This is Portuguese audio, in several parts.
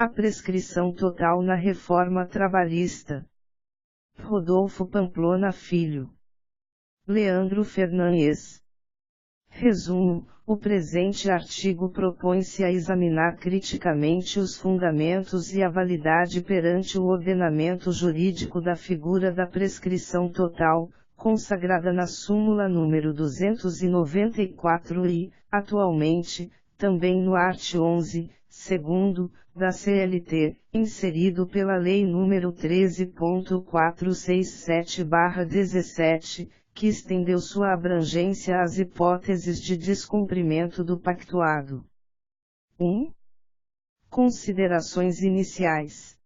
A prescrição total na reforma trabalhista. Rodolfo Pamplona Filho. Leandro Fernandes. Resumo: o presente artigo propõe-se a examinar criticamente os fundamentos e a validade perante o ordenamento jurídico da figura da prescrição total, consagrada na súmula número 294 e, atualmente, também no art. 11, segundo, da CLT, inserido pela Lei nº 13.467/17, que estendeu sua abrangência às hipóteses de descumprimento do pactuado. 1. Considerações iniciais.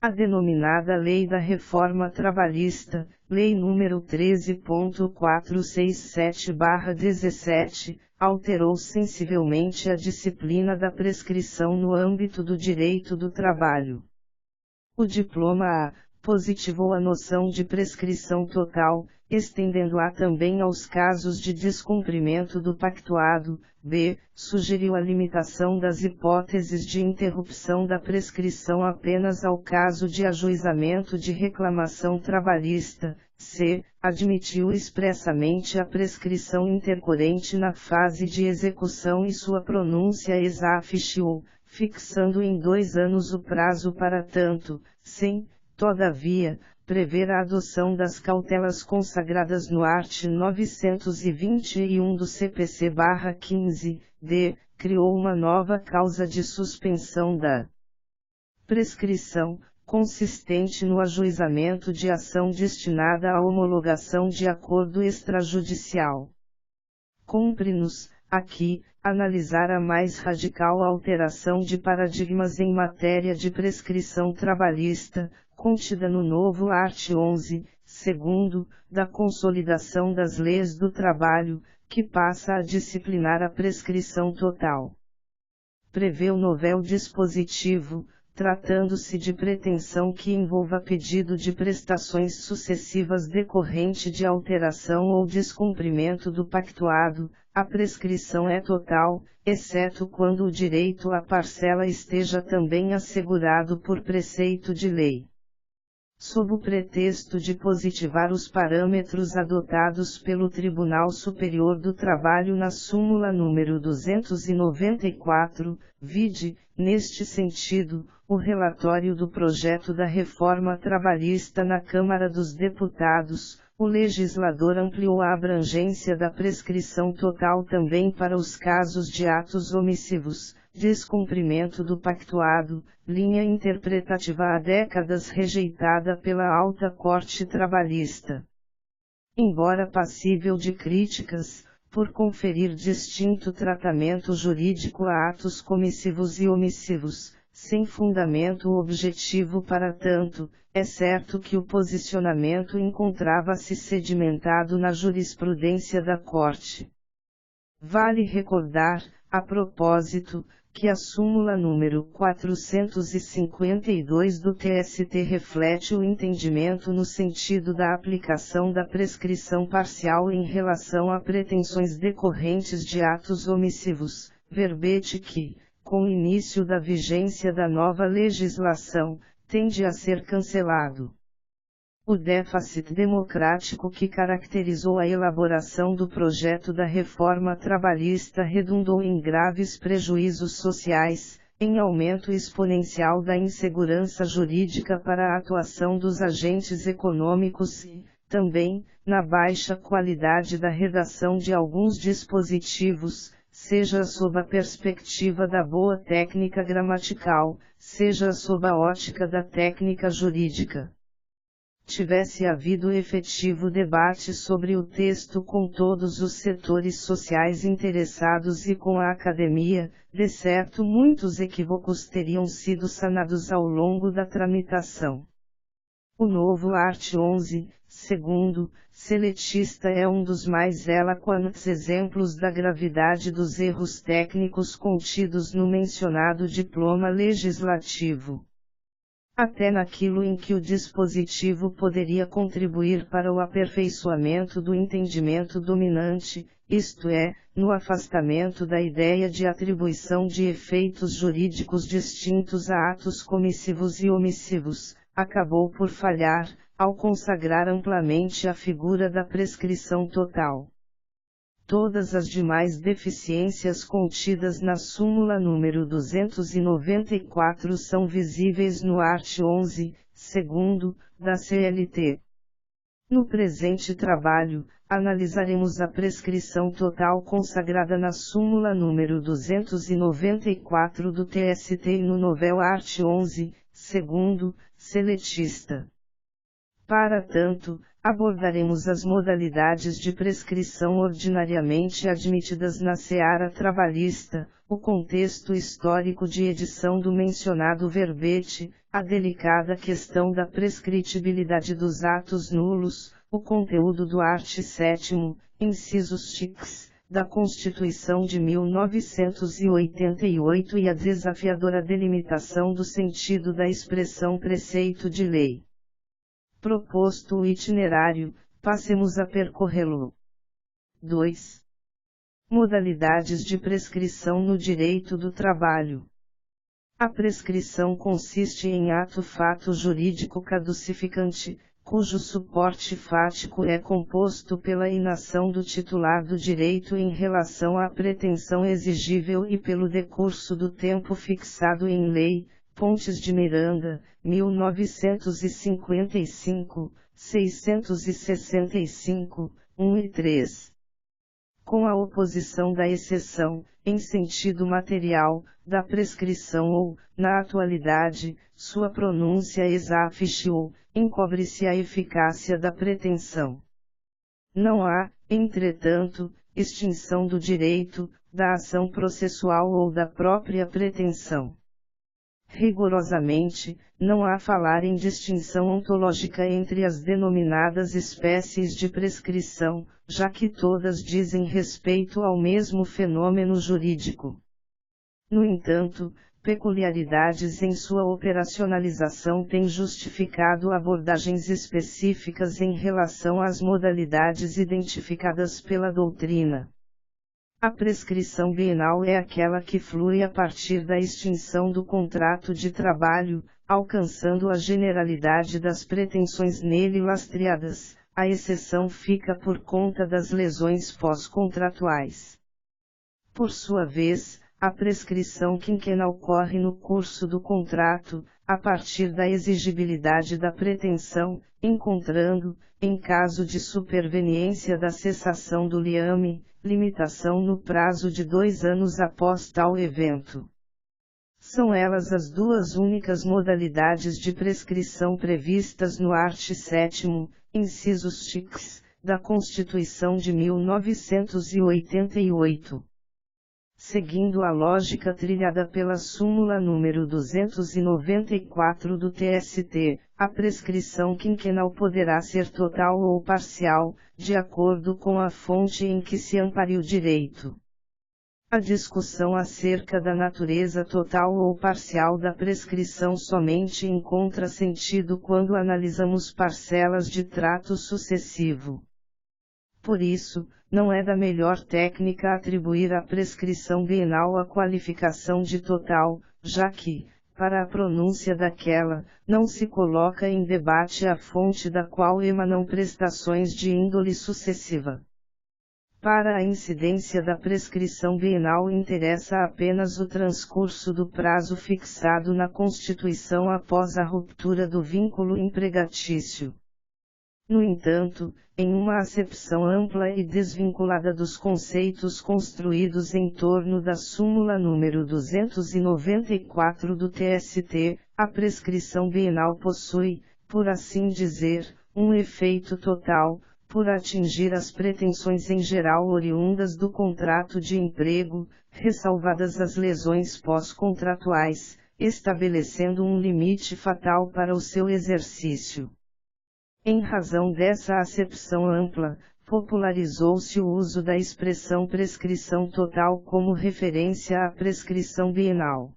A denominada Lei da Reforma Trabalhista, Lei nº 13.467/17, alterou sensivelmente a disciplina da prescrição no âmbito do direito do trabalho. O diploma A positivou a noção de prescrição total, estendendo-a também aos casos de descumprimento do pactuado. B. Sugeriu a limitação das hipóteses de interrupção da prescrição apenas ao caso de ajuizamento de reclamação trabalhista. C. Admitiu expressamente a prescrição intercorrente na fase de execução e sua pronúncia ex officio, fixando em 2 anos o prazo para tanto, sem, todavia, prever a adoção das cautelas consagradas no art. 921 do CPC/15. D. Criou uma nova causa de suspensão da prescrição, consistente no ajuizamento de ação destinada à homologação de acordo extrajudicial. Cumpre-nos, aqui, analisar a mais radical alteração de paradigmas em matéria de prescrição trabalhista, contida no novo art. 11, segundo, da Consolidação das Leis do Trabalho, que passa a disciplinar a prescrição total. Prevê o novel dispositivo, tratando-se de pretensão que envolva pedido de prestações sucessivas decorrente de alteração ou descumprimento do pactuado, a prescrição é total, exceto quando o direito à parcela esteja também assegurado por preceito de lei. Sob o pretexto de positivar os parâmetros adotados pelo Tribunal Superior do Trabalho na súmula número 294, vide, neste sentido, o relatório do projeto da reforma trabalhista na Câmara dos Deputados, o legislador ampliou a abrangência da prescrição total também para os casos de atos omissivos, descumprimento do pactuado, linha interpretativa há décadas rejeitada pela Alta Corte Trabalhista. Embora passível de críticas, por conferir distinto tratamento jurídico a atos comissivos e omissivos, sem fundamento objetivo para tanto, é certo que o posicionamento encontrava-se sedimentado na jurisprudência da Corte. Vale recordar, a propósito, que a súmula número 452 do TST reflete o entendimento no sentido da aplicação da prescrição parcial em relação a pretensões decorrentes de atos omissivos, verbete que, com o início da vigência da nova legislação, tende a ser cancelado. O déficit democrático que caracterizou a elaboração do projeto da reforma trabalhista redundou em graves prejuízos sociais, em aumento exponencial da insegurança jurídica para a atuação dos agentes econômicos e, também, na baixa qualidade da redação de alguns dispositivos, seja sob a perspectiva da boa técnica gramatical, seja sob a ótica da técnica jurídica. Tivesse havido efetivo debate sobre o texto com todos os setores sociais interessados e com a academia, de certo muitos equívocos teriam sido sanados ao longo da tramitação. O novo art. 11, segundo, seletista é um dos mais eloquentes exemplos da gravidade dos erros técnicos contidos no mencionado diploma legislativo. até naquilo em que o dispositivo poderia contribuir para o aperfeiçoamento do entendimento dominante, isto é, no afastamento da ideia de atribuição de efeitos jurídicos distintos a atos comissivos e omissivos, acabou por falhar, ao consagrar amplamente a figura da prescrição total. Todas as demais deficiências contidas na súmula número 294 são visíveis no art. 11, segundo, da CLT. No presente trabalho, analisaremos a prescrição total consagrada na súmula número 294 do TST e no novel art. 11, segundo, seletista. Para tanto, abordaremos as modalidades de prescrição ordinariamente admitidas na seara trabalhista, o contexto histórico de edição do mencionado verbete, a delicada questão da prescritibilidade dos atos nulos, o conteúdo do art. 7º, incisos TICs, da Constituição de 1988 e a desafiadora delimitação do sentido da expressão preceito de lei. Proposto o itinerário, passemos a percorrê-lo. 2. Modalidades de prescrição no direito do trabalho. A prescrição consiste em ato-fato jurídico caducificante, cujo suporte fático é composto pela inação do titular do direito em relação à pretensão exigível e pelo decurso do tempo fixado em lei. Pontes de Miranda, 1955, 665, 1 e 3. Com a oposição da exceção, em sentido material, da prescrição ou, na atualidade, sua pronúncia ex officio, encobre-se a eficácia da pretensão. Não há, entretanto, extinção do direito, da ação processual ou da própria pretensão. Rigorosamente, não há falar em distinção ontológica entre as denominadas espécies de prescrição, já que todas dizem respeito ao mesmo fenômeno jurídico. No entanto, peculiaridades em sua operacionalização têm justificado abordagens específicas em relação às modalidades identificadas pela doutrina. A prescrição bienal é aquela que flui a partir da extinção do contrato de trabalho, alcançando a generalidade das pretensões nele lastreadas, a exceção fica por conta das lesões pós-contratuais. Por sua vez, a prescrição quinquenal ocorre no curso do contrato, a partir da exigibilidade da pretensão, encontrando, em caso de superveniência da cessação do liame, limitação no prazo de 2 anos após tal evento. São elas as duas únicas modalidades de prescrição previstas no art. 7º, incisos TICs, da Constituição de 1988. Seguindo a lógica trilhada pela súmula número 294 do TST, a prescrição quinquenal poderá ser total ou parcial, de acordo com a fonte em que se ampare o direito. A discussão acerca da natureza total ou parcial da prescrição somente encontra sentido quando analisamos parcelas de trato sucessivo. Por isso, não é da melhor técnica atribuir à prescrição bienal a qualificação de total, já que, para a pronúncia daquela, não se coloca em debate a fonte da qual emanam prestações de índole sucessiva. Para a incidência da prescrição bienal interessa apenas o transcurso do prazo fixado na Constituição após a ruptura do vínculo empregatício. No entanto, em uma acepção ampla e desvinculada dos conceitos construídos em torno da súmula número 294 do TST, a prescrição bienal possui, por assim dizer, um efeito total, por atingir as pretensões em geral oriundas do contrato de emprego, ressalvadas as lesões pós-contratuais, estabelecendo um limite fatal para o seu exercício. Em razão dessa acepção ampla, popularizou-se o uso da expressão prescrição total como referência à prescrição bienal.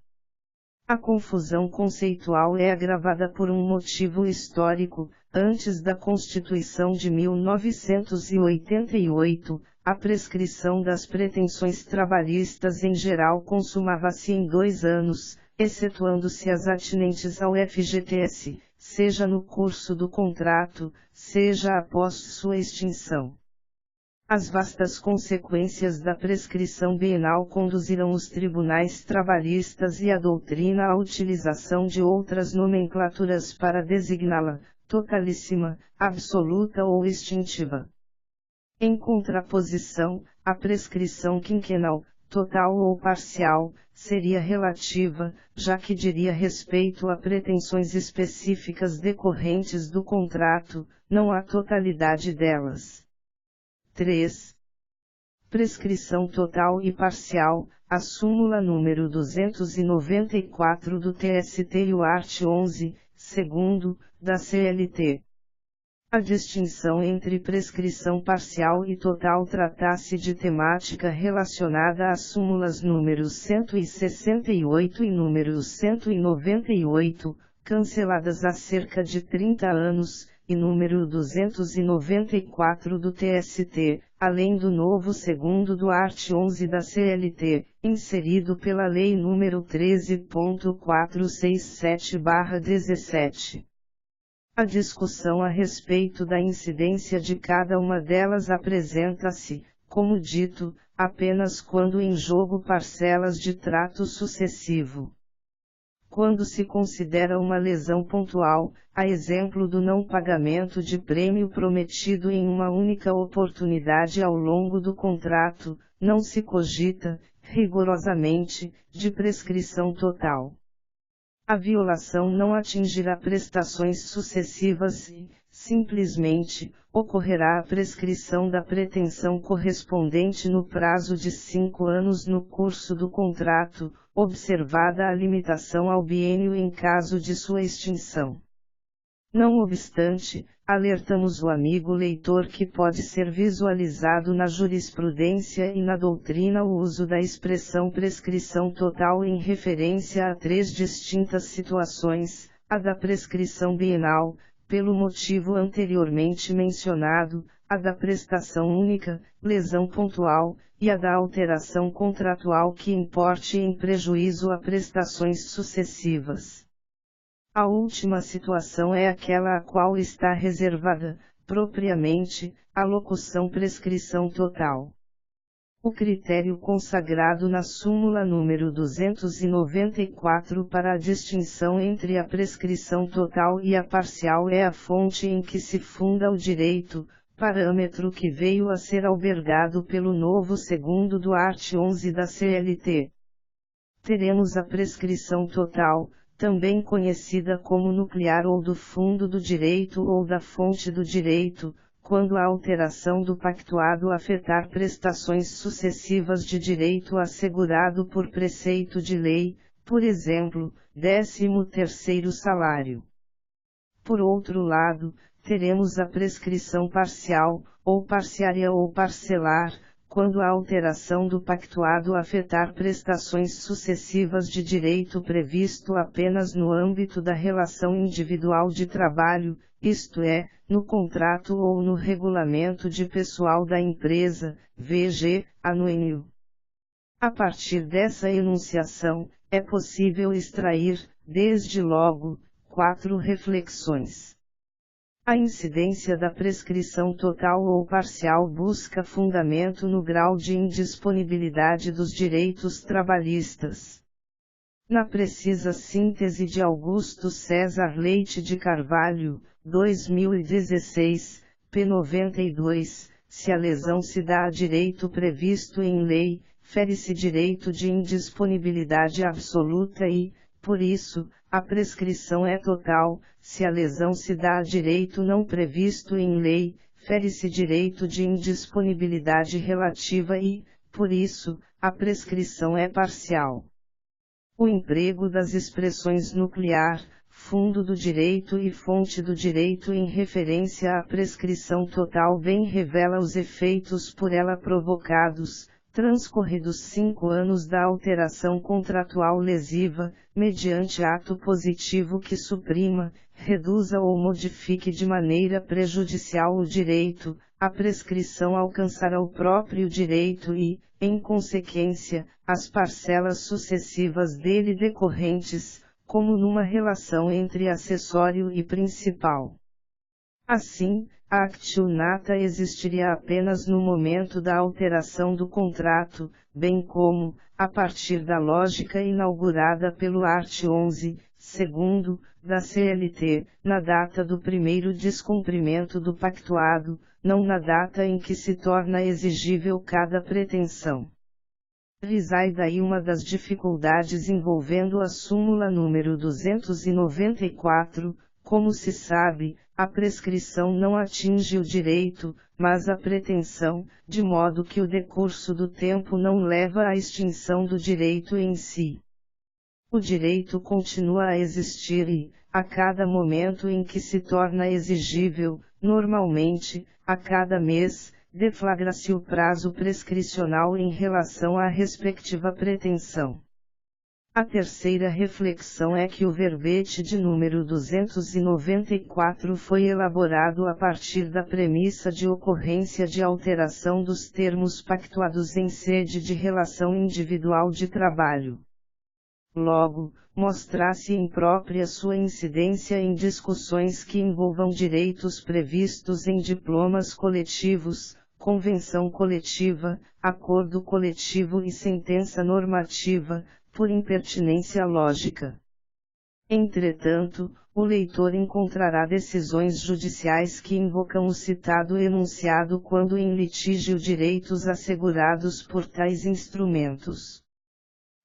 A confusão conceitual é agravada por um motivo histórico. Antes da Constituição de 1988, a prescrição das pretensões trabalhistas em geral consumava-se em 2 anos, excetuando-se as atinentes ao FGTS, seja no curso do contrato, seja após sua extinção. As vastas consequências da prescrição bienal conduziram os tribunais trabalhistas e a doutrina à utilização de outras nomenclaturas para designá-la, totalíssima, absoluta ou extintiva. Em contraposição, a prescrição quinquenal, total ou parcial, seria relativa, já que diria respeito a pretensões específicas decorrentes do contrato, não à totalidade delas. 3. Prescrição total e parcial. A súmula número 294 do TST e o art. 11, segundo, da CLT. A distinção entre prescrição parcial e total trata-se de temática relacionada às súmulas números 168 e número 198, canceladas há cerca de 30 anos, e número 294 do TST, além do novo segundo do art. 11 da CLT, inserido pela Lei nº 13.467/17. A discussão a respeito da incidência de cada uma delas apresenta-se, como dito, apenas quando em jogo parcelas de trato sucessivo. Quando se considera uma lesão pontual, a exemplo do não pagamento de prêmio prometido em uma única oportunidade ao longo do contrato, não se cogita, rigorosamente, de prescrição total. A violação não atingirá prestações sucessivas e, simplesmente, ocorrerá a prescrição da pretensão correspondente no prazo de 5 anos no curso do contrato, observada a limitação ao biênio em caso de sua extinção. Não obstante, alertamos o amigo leitor que pode ser visualizado na jurisprudência e na doutrina o uso da expressão prescrição total em referência a 3 distintas situações: a da prescrição bienal, pelo motivo anteriormente mencionado, a da prestação única, lesão pontual, e a da alteração contratual que importe em prejuízo a prestações sucessivas. A última situação é aquela a qual está reservada, propriamente, a locução prescrição total. O critério consagrado na súmula número 294 para a distinção entre a prescrição total e a parcial é a fonte em que se funda o direito, parâmetro que veio a ser albergado pelo novo segundo do art. 11 da CLT. Teremos a prescrição total, também conhecida como nuclear ou do fundo do direito ou da fonte do direito, quando a alteração do pactuado afetar prestações sucessivas de direito assegurado por preceito de lei, por exemplo, 13º salário. Por outro lado, teremos a prescrição parcial, ou parciária ou parcelar, quando a alteração do pactuado afetar prestações sucessivas de direito previsto apenas no âmbito da relação individual de trabalho, isto é, no contrato ou no regulamento de pessoal da empresa, VG, anônimo. A partir dessa enunciação, é possível extrair, desde logo, 4 reflexões. A incidência da prescrição total ou parcial busca fundamento no grau de indisponibilidade dos direitos trabalhistas. Na precisa síntese de Augusto César Leite de Carvalho, 2016, p. 92, se a lesão se dá a direito previsto em lei, fere-se direito de indisponibilidade absoluta e, por isso, a prescrição é total. Se a lesão se dá a direito não previsto em lei, fere-se direito de indisponibilidade relativa e, por isso, a prescrição é parcial. O emprego das expressões nuclear, fundo do direito e fonte do direito em referência à prescrição total bem revela os efeitos por ela provocados, transcorridos 5 anos da alteração contratual lesiva, mediante ato positivo que suprima, reduza ou modifique de maneira prejudicial o direito, a prescrição alcançará o próprio direito e, em consequência, as parcelas sucessivas dele decorrentes, como numa relação entre acessório e principal. Assim, a actio nata existiria apenas no momento da alteração do contrato, bem como, a partir da lógica inaugurada pelo art. 11, segundo, da CLT, na data do primeiro descumprimento do pactuado, não na data em que se torna exigível cada pretensão. Risai daí uma das dificuldades envolvendo a súmula número 294, como se sabe, a prescrição não atinge o direito, mas a pretensão, de modo que o decurso do tempo não leva à extinção do direito em si. O direito continua a existir e, a cada momento em que se torna exigível, normalmente, a cada mês, deflagra-se o prazo prescricional em relação à respectiva pretensão. A terceira reflexão é que o verbete de número 294 foi elaborado a partir da premissa de ocorrência de alteração dos termos pactuados em sede de relação individual de trabalho. Logo, mostra-se imprópria sua incidência em discussões que envolvam direitos previstos em diplomas coletivos, convenção coletiva, acordo coletivo e sentença normativa, por impertinência lógica. Entretanto, o leitor encontrará decisões judiciais que invocam o citado enunciado quando em litígio direitos assegurados por tais instrumentos.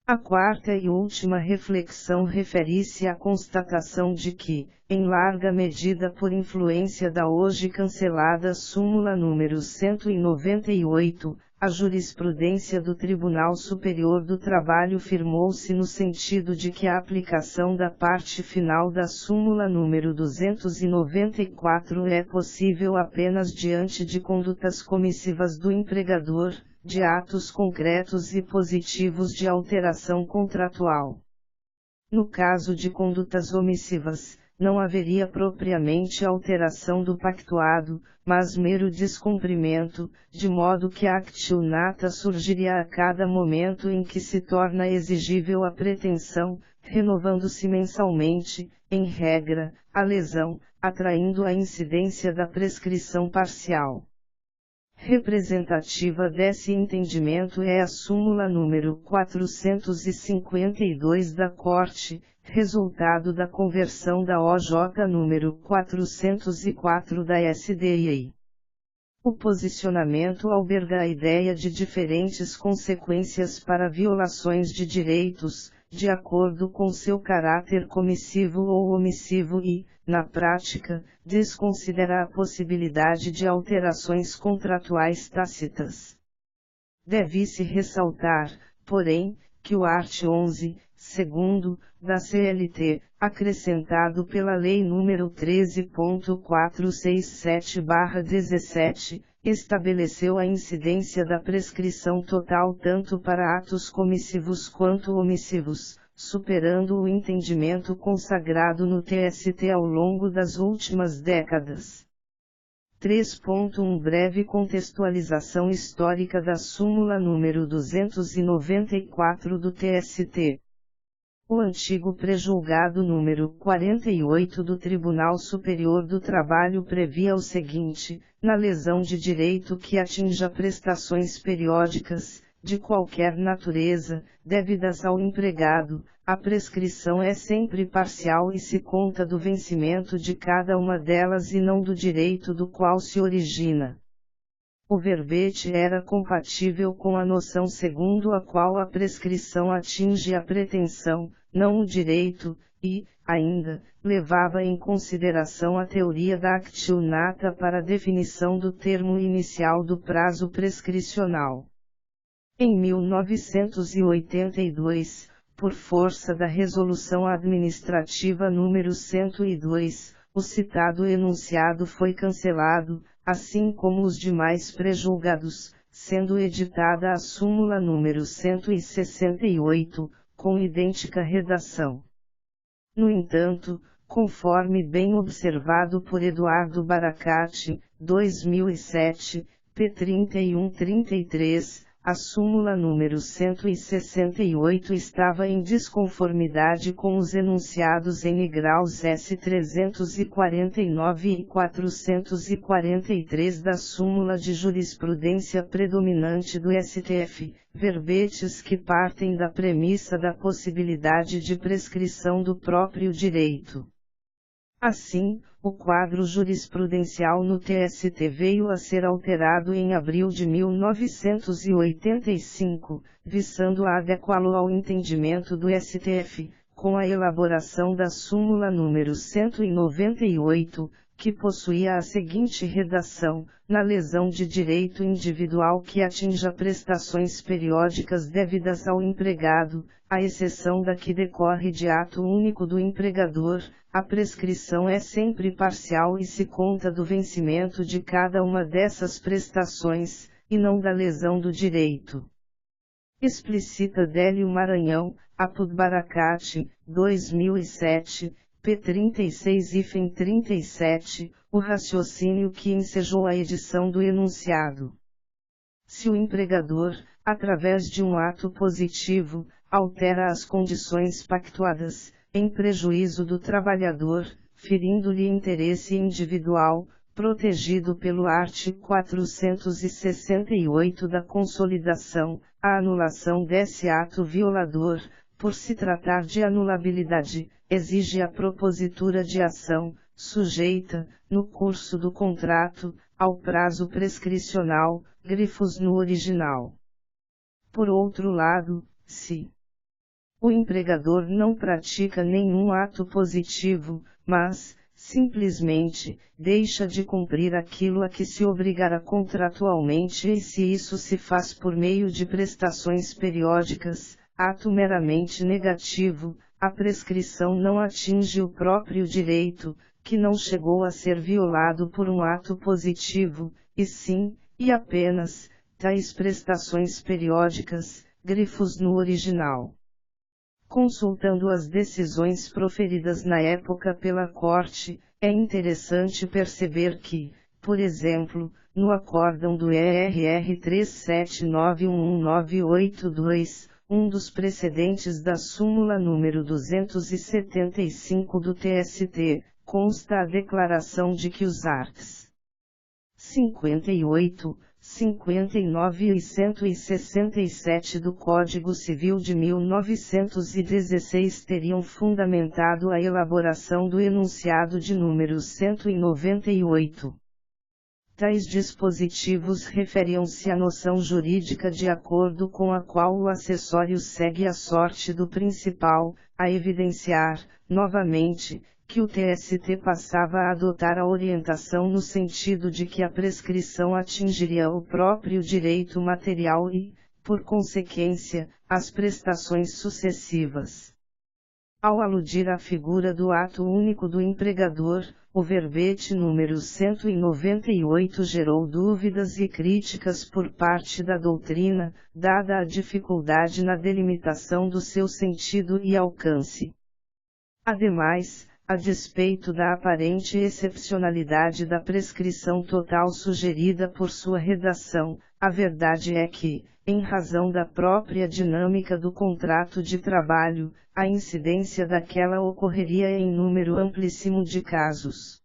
A quarta e última reflexão refere-se à constatação de que, em larga medida por influência da hoje cancelada súmula número 198, a jurisprudência do Tribunal Superior do Trabalho firmou-se no sentido de que a aplicação da parte final da súmula número 294 é possível apenas diante de condutas comissivas do empregador, de atos concretos e positivos de alteração contratual. No caso de condutas omissivas, não haveria propriamente alteração do pactuado, mas mero descumprimento, de modo que a actio nata surgiria a cada momento em que se torna exigível a pretensão, renovando-se mensalmente, em regra, a lesão, atraindo a incidência da prescrição parcial. Representativa desse entendimento é a súmula número 452 da Corte, resultado da conversão da OJ número 404 da SDI. O posicionamento alberga a ideia de diferentes consequências para violações de direitos, de acordo com seu caráter comissivo ou omissivo e, na prática, desconsidera a possibilidade de alterações contratuais tácitas. Deve-se ressaltar, porém, que o art. 11, segundo, da CLT, acrescentado pela Lei nº 13.467/17, estabeleceu a incidência da prescrição total tanto para atos comissivos quanto omissivos, superando o entendimento consagrado no TST ao longo das últimas décadas. 3.1 Breve contextualização histórica da súmula número 294 do TST. O antigo prejulgado número 48 do Tribunal Superior do Trabalho previa o seguinte: na lesão de direito que atinja prestações periódicas, de qualquer natureza, devidas ao empregado, a prescrição é sempre parcial e se conta do vencimento de cada uma delas e não do direito do qual se origina. O verbete era compatível com a noção segundo a qual a prescrição atinge a pretensão, não o direito, e, ainda, levava em consideração a teoria da actio nata para a definição do termo inicial do prazo prescricional. Em 1982, por força da Resolução Administrativa número 102, o citado enunciado foi cancelado, assim como os demais prejulgados, sendo editada a súmula número 168, com idêntica redação. No entanto, conforme bem observado por Eduardo Baracate, 2007, p. 3133, a súmula número 168 estava em desconformidade com os enunciados em graus S 349 e 443 da súmula de jurisprudência predominante do STF, verbetes que partem da premissa da possibilidade de prescrição do próprio direito. Assim, o quadro jurisprudencial no TST veio a ser alterado em abril de 1985, visando a adequá-lo ao entendimento do STF, com a elaboração da súmula número 198, que possuía a seguinte redação: na lesão de direito individual que atinja prestações periódicas devidas ao empregado, à exceção da que decorre de ato único do empregador, a prescrição é sempre parcial e se conta do vencimento de cada uma dessas prestações, e não da lesão do direito. Explicita Délio Maranhão, Apud Baracate, 2007, p. 36-37, o raciocínio que ensejou a edição do enunciado. Se o empregador, através de um ato positivo, altera as condições pactuadas, em prejuízo do trabalhador, ferindo-lhe interesse individual, protegido pelo art. 468 da Consolidação, a anulação desse ato violador, por se tratar de anulabilidade, exige a propositura de ação, sujeita, no curso do contrato, ao prazo prescricional, grifos no original. Por outro lado, se o empregador não pratica nenhum ato positivo, mas, simplesmente, deixa de cumprir aquilo a que se obrigara contratualmente e se isso se faz por meio de prestações periódicas, ato meramente negativo, a prescrição não atinge o próprio direito, que não chegou a ser violado por um ato positivo, e sim, e apenas, tais prestações periódicas, grifos no original. Consultando as decisões proferidas na época pela Corte, é interessante perceber que, por exemplo, no acórdão do ERR 379119882, um dos precedentes da súmula número 275 do TST, consta a declaração de que os arts. 58, 59 e 167 do Código Civil de 1916 teriam fundamentado a elaboração do enunciado de número 198. Tais dispositivos referiam-se à noção jurídica de acordo com a qual o acessório segue a sorte do principal, a evidenciar, novamente, que o TST passava a adotar a orientação no sentido de que a prescrição atingiria o próprio direito material e, por consequência, as prestações sucessivas. Ao aludir à figura do ato único do empregador, o verbete número 198 gerou dúvidas e críticas por parte da doutrina, dada a dificuldade na delimitação do seu sentido e alcance. Ademais, a despeito da aparente excepcionalidade da prescrição total sugerida por sua redação, a verdade é que, em razão da própria dinâmica do contrato de trabalho, a incidência daquela ocorreria em número amplíssimo de casos.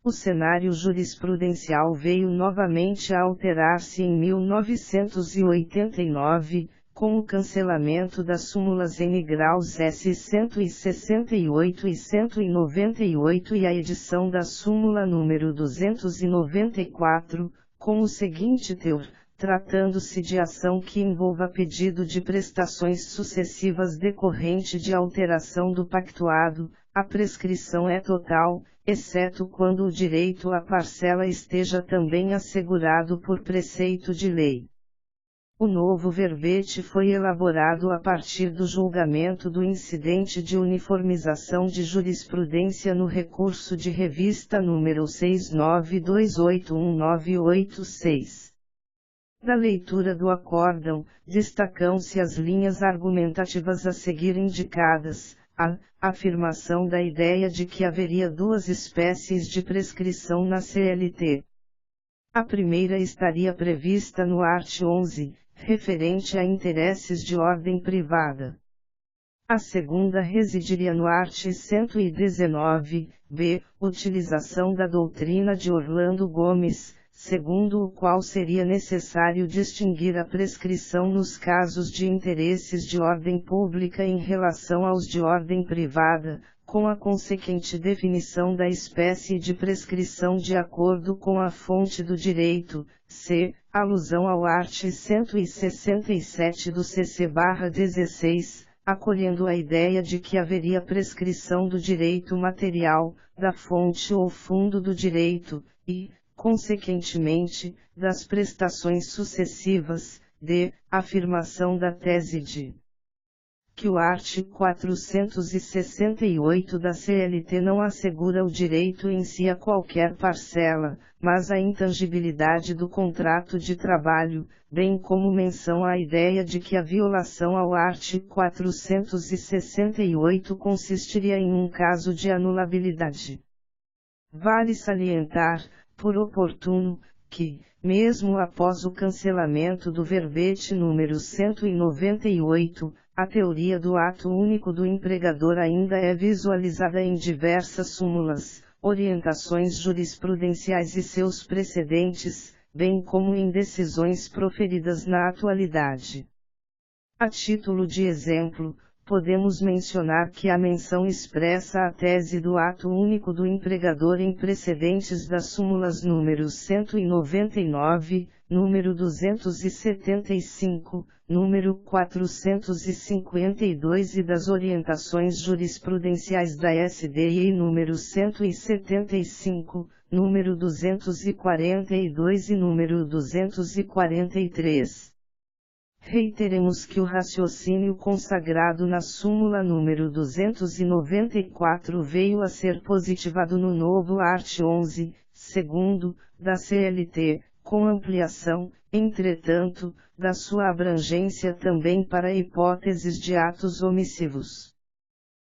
O cenário jurisprudencial veio novamente a alterar-se em 1989, com o cancelamento das súmulas em graus S 168 e 198 e a edição da súmula número 294, com o seguinte teor: tratando-se de ação que envolva pedido de prestações sucessivas decorrente de alteração do pactuado, a prescrição é total, exceto quando o direito à parcela esteja também assegurado por preceito de lei. O novo verbete foi elaborado a partir do julgamento do incidente de uniformização de jurisprudência no recurso de revista número 69281986. Da leitura do acórdão, destacam-se as linhas argumentativas a seguir indicadas: a afirmação da ideia de que haveria duas espécies de prescrição na CLT. A primeira estaria prevista no art. 11, referente a interesses de ordem privada. A segunda residiria no art. 119, b, utilização da doutrina de Orlando Gomes, segundo o qual seria necessário distinguir a prescrição nos casos de interesses de ordem pública em relação aos de ordem privada, com a consequente definição da espécie de prescrição de acordo com a fonte do direito, c, alusão ao art. 167 do CC/16, acolhendo a ideia de que haveria prescrição do direito material, da fonte ou fundo do direito, e, consequentemente, das prestações sucessivas, d, afirmação da tese de que o art. 468 da CLT não assegura o direito em si a qualquer parcela, mas a intangibilidade do contrato de trabalho, bem como menção à ideia de que a violação ao art. 468 consistiria em um caso de anulabilidade. Vale salientar, por oportuno, que, mesmo após o cancelamento do verbete número 198, a teoria do ato único do empregador ainda é visualizada em diversas súmulas, orientações jurisprudenciais e seus precedentes, bem como em decisões proferidas na atualidade. A título de exemplo, podemos mencionar que a menção expressa a tese do ato único do empregador em precedentes das súmulas número 199, número 275, número 452 e das orientações jurisprudenciais da SDI número 175, número 242 e número 243. Reiteremos que o raciocínio consagrado na súmula número 294 veio a ser positivado no novo art. 11, segundo, da CLT, com ampliação, entretanto, da sua abrangência também para hipóteses de atos omissivos.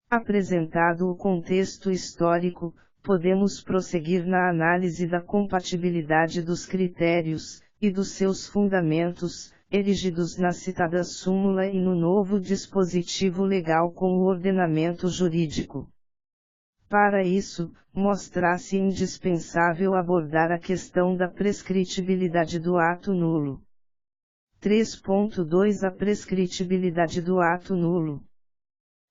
Apresentado o contexto histórico, podemos prosseguir na análise da compatibilidade dos critérios, e dos seus fundamentos, erigidos na citada súmula e no novo dispositivo legal com o ordenamento jurídico. Para isso, mostra-se indispensável abordar a questão da prescritibilidade do ato nulo. 3.2 A prescritibilidade do ato nulo.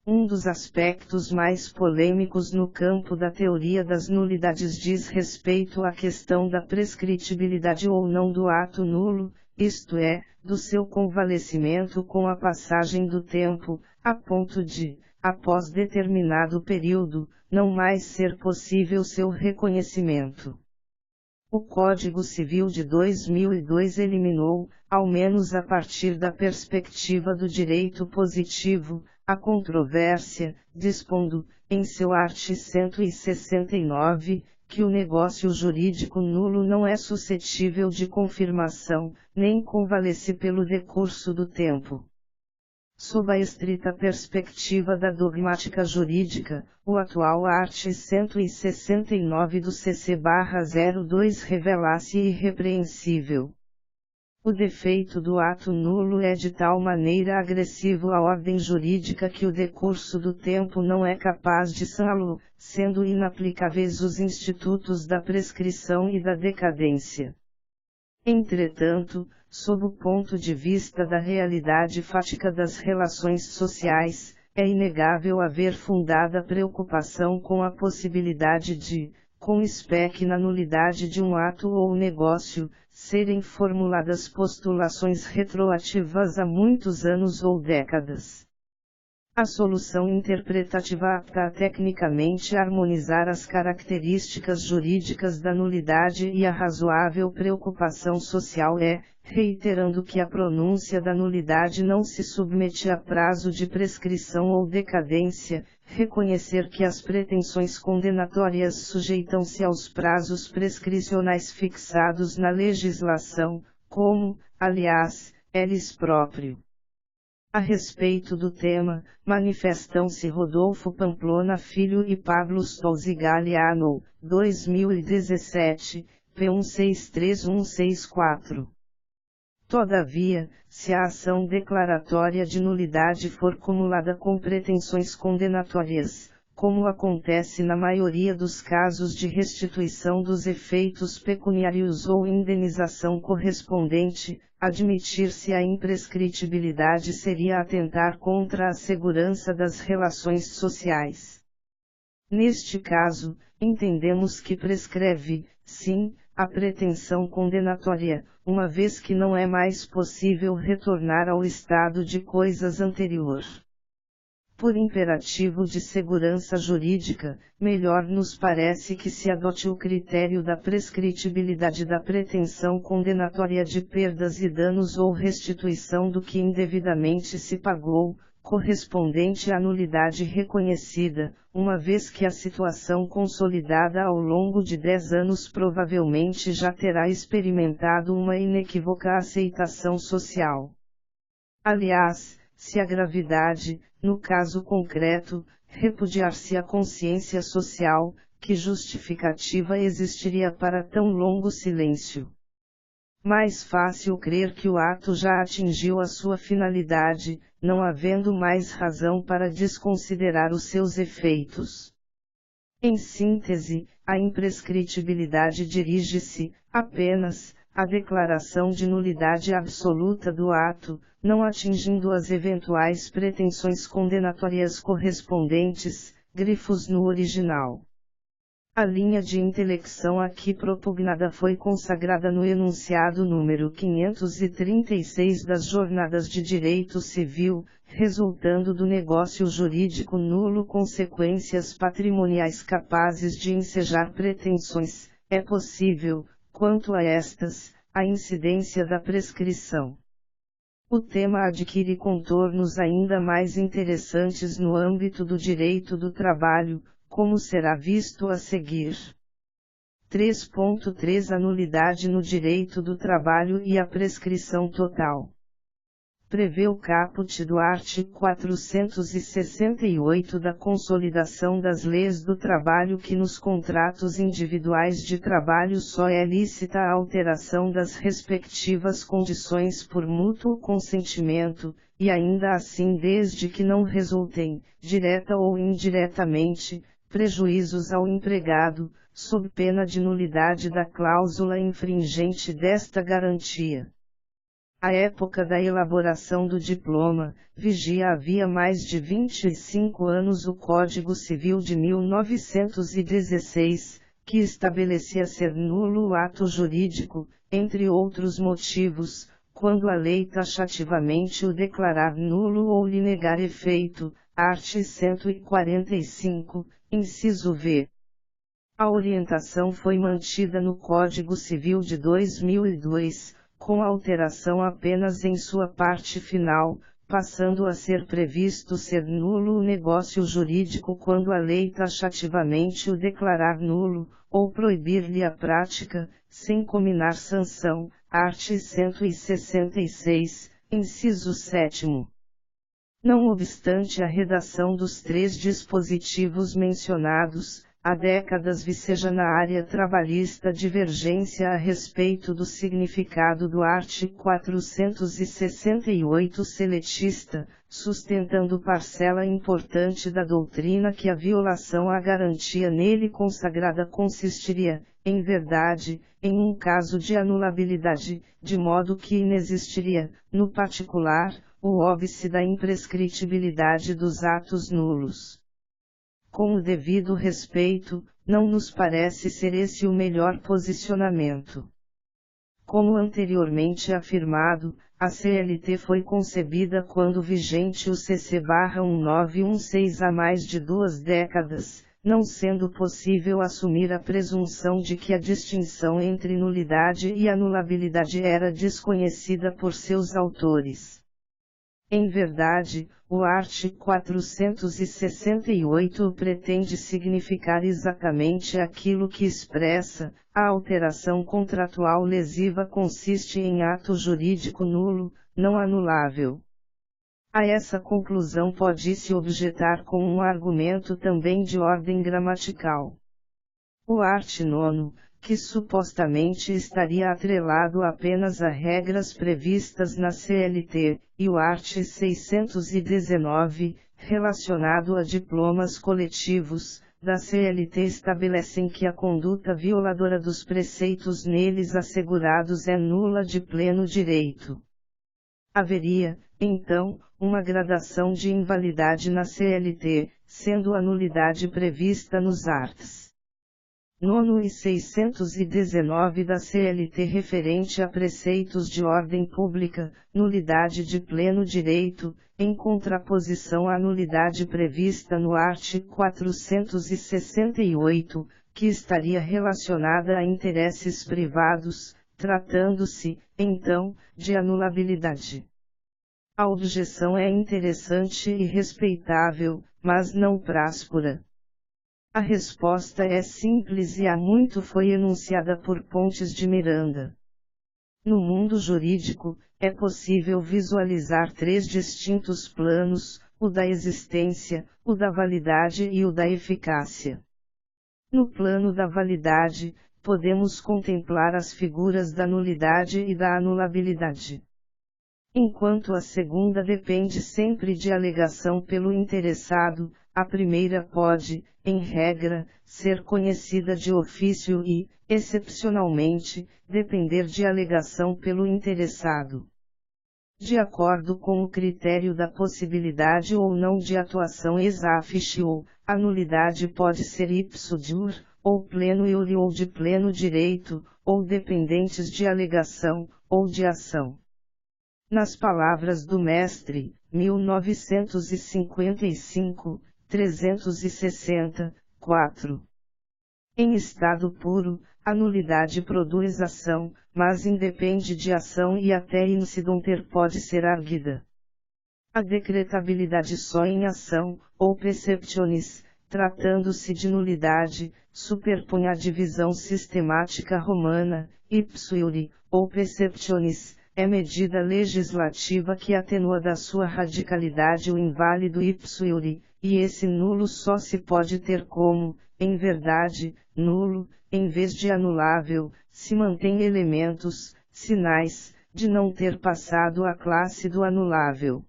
Um dos aspectos mais polêmicos no campo da teoria das nulidades diz respeito à questão da prescritibilidade ou não do ato nulo, isto é, do seu convalescimento com a passagem do tempo, a ponto de, após determinado período, não mais ser possível seu reconhecimento. O Código Civil de 2002 eliminou, ao menos a partir da perspectiva do direito positivo, a controvérsia, dispondo, em seu art. 169, que o negócio jurídico nulo não é suscetível de confirmação, nem convalesce pelo decurso do tempo. Sob a estrita perspectiva da dogmática jurídica, o atual art. 169 do CC/02 revela-se irrepreensível. O defeito do ato nulo é de tal maneira agressivo à ordem jurídica que o decurso do tempo não é capaz de saná-lo, sendo inaplicáveis os institutos da prescrição e da decadência. Entretanto, sob o ponto de vista da realidade fática das relações sociais, é inegável haver fundada preocupação com a possibilidade de, com espécie na nulidade de um ato ou negócio, serem formuladas postulações retroativas a muitos anos ou décadas. A solução interpretativa apta a tecnicamente harmonizar as características jurídicas da nulidade e a razoável preocupação social é, reiterando que a pronúncia da nulidade não se submete a prazo de prescrição ou decadência, reconhecer que as pretensões condenatórias sujeitam-se aos prazos prescricionais fixados na legislação, como, aliás, eles próprio. A respeito do tema, manifestam-se Rodolfo Pamplona Filho e Pablo Stolzi Galiano, 2017, P163164. Todavia, se a ação declaratória de nulidade for cumulada com pretensões condenatórias, como acontece na maioria dos casos de restituição dos efeitos pecuniários ou indenização correspondente, admitir-se a imprescritibilidade seria atentar contra a segurança das relações sociais. Neste caso, entendemos que prescreve, sim, a pretensão condenatória, uma vez que não é mais possível retornar ao estado de coisas anterior. Por imperativo de segurança jurídica, melhor nos parece que se adote o critério da prescritibilidade da pretensão condenatória de perdas e danos ou restituição do que indevidamente se pagou, correspondente à nulidade reconhecida, uma vez que a situação consolidada ao longo de 10 anos provavelmente já terá experimentado uma inequívoca aceitação social. Aliás, se a gravidade, no caso concreto, repudiar-se a consciência social, que justificativa existiria para tão longo silêncio? Mais fácil crer que o ato já atingiu a sua finalidade, não havendo mais razão para desconsiderar os seus efeitos. Em síntese, a imprescritibilidade dirige-se, apenas, à declaração de nulidade absoluta do ato, não atingindo as eventuais pretensões condenatórias correspondentes, grifos no original. A linha de intelecção aqui propugnada foi consagrada no enunciado número 536 das Jornadas de Direito Civil, resultando do negócio jurídico nulo consequências patrimoniais capazes de ensejar pretensões, é possível, quanto a estas, a incidência da prescrição. O tema adquire contornos ainda mais interessantes no âmbito do direito do trabalho, como será visto a seguir. 3.3 A nulidade no direito do trabalho e a prescrição total. Prevê o caput do artigo 468 da Consolidação das Leis do Trabalho que nos contratos individuais de trabalho só é lícita a alteração das respectivas condições por mútuo consentimento, e ainda assim desde que não resultem, direta ou indiretamente, prejuízos ao empregado, sob pena de nulidade da cláusula infringente desta garantia. À época da elaboração do diploma, vigia havia mais de 25 anos o Código Civil de 1916, que estabelecia ser nulo o ato jurídico, entre outros motivos, quando a lei taxativamente o declarar nulo ou lhe negar efeito, art. 145, inciso v. A orientação foi mantida no Código Civil de 2002, com alteração apenas em sua parte final, passando a ser previsto ser nulo o negócio jurídico quando a lei taxativamente o declarar nulo, ou proibir-lhe a prática, sem cominar sanção, art. 166, inciso 7º. Não obstante a redação dos 3 dispositivos mencionados, há décadas viceja na área trabalhista divergência a respeito do significado do artigo 468 seletista, sustentando parcela importante da doutrina que a violação à garantia nele consagrada consistiria, em verdade, em um caso de anulabilidade, de modo que inexistiria, no particular, o óbice da imprescritibilidade dos atos nulos. Com o devido respeito, não nos parece ser esse o melhor posicionamento. Como anteriormente afirmado, a CLT foi concebida quando vigente o CC/1916 há mais de 2 décadas, não sendo possível assumir a presunção de que a distinção entre nulidade e anulabilidade era desconhecida por seus autores. Em verdade, o art. 468 pretende significar exatamente aquilo que expressa. A alteração contratual lesiva consiste em ato jurídico nulo, não anulável. A essa conclusão pode-se objetar com um argumento também de ordem gramatical. O art. 9, que supostamente estaria atrelado apenas a regras previstas na CLT, e o art. 619, relacionado a diplomas coletivos, da CLT estabelecem que a conduta violadora dos preceitos neles assegurados é nula de pleno direito. Haveria, então, uma gradação de invalidade na CLT, sendo a nulidade prevista nos arts. 9 e 619 da CLT referente a preceitos de ordem pública, nulidade de pleno direito, em contraposição à nulidade prevista no art. 468, que estaria relacionada a interesses privados, tratando-se, então, de anulabilidade. A objeção é interessante e respeitável, mas não práspora. A resposta é simples e há muito foi enunciada por Pontes de Miranda. No mundo jurídico, é possível visualizar três distintos planos, o da existência, o da validade e o da eficácia. No plano da validade, podemos contemplar as figuras da nulidade e da anulabilidade. Enquanto a segunda depende sempre de alegação pelo interessado, a primeira pode, em regra, ser conhecida de ofício e, excepcionalmente, depender de alegação pelo interessado. De acordo com o critério da possibilidade ou não de atuação ex officio, a nulidade pode ser ipso jure, ou pleno iure ou de pleno direito, ou dependentes de alegação, ou de ação. Nas palavras do mestre, 1955, 360, 4. Em estado puro, a nulidade produz ação, mas independe de ação e até incidenter pode ser arguida. A decretabilidade só em ação, ou preceptionis, tratando-se de nulidade, superpõe a divisão sistemática romana, ipso iure, ou preceptionis, é medida legislativa que atenua da sua radicalidade o inválido ipso iure, e esse nulo só se pode ter como, em verdade, nulo, em vez de anulável, se mantém elementos, sinais, de não ter passado a classe do anulável.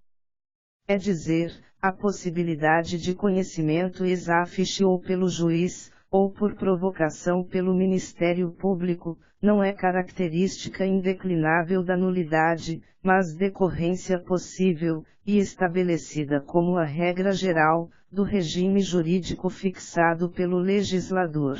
É dizer, a possibilidade de conhecimento ex officio pelo juiz, ou por provocação pelo Ministério Público, não é característica indeclinável da nulidade, mas decorrência possível, e estabelecida como a regra geral, do regime jurídico fixado pelo legislador.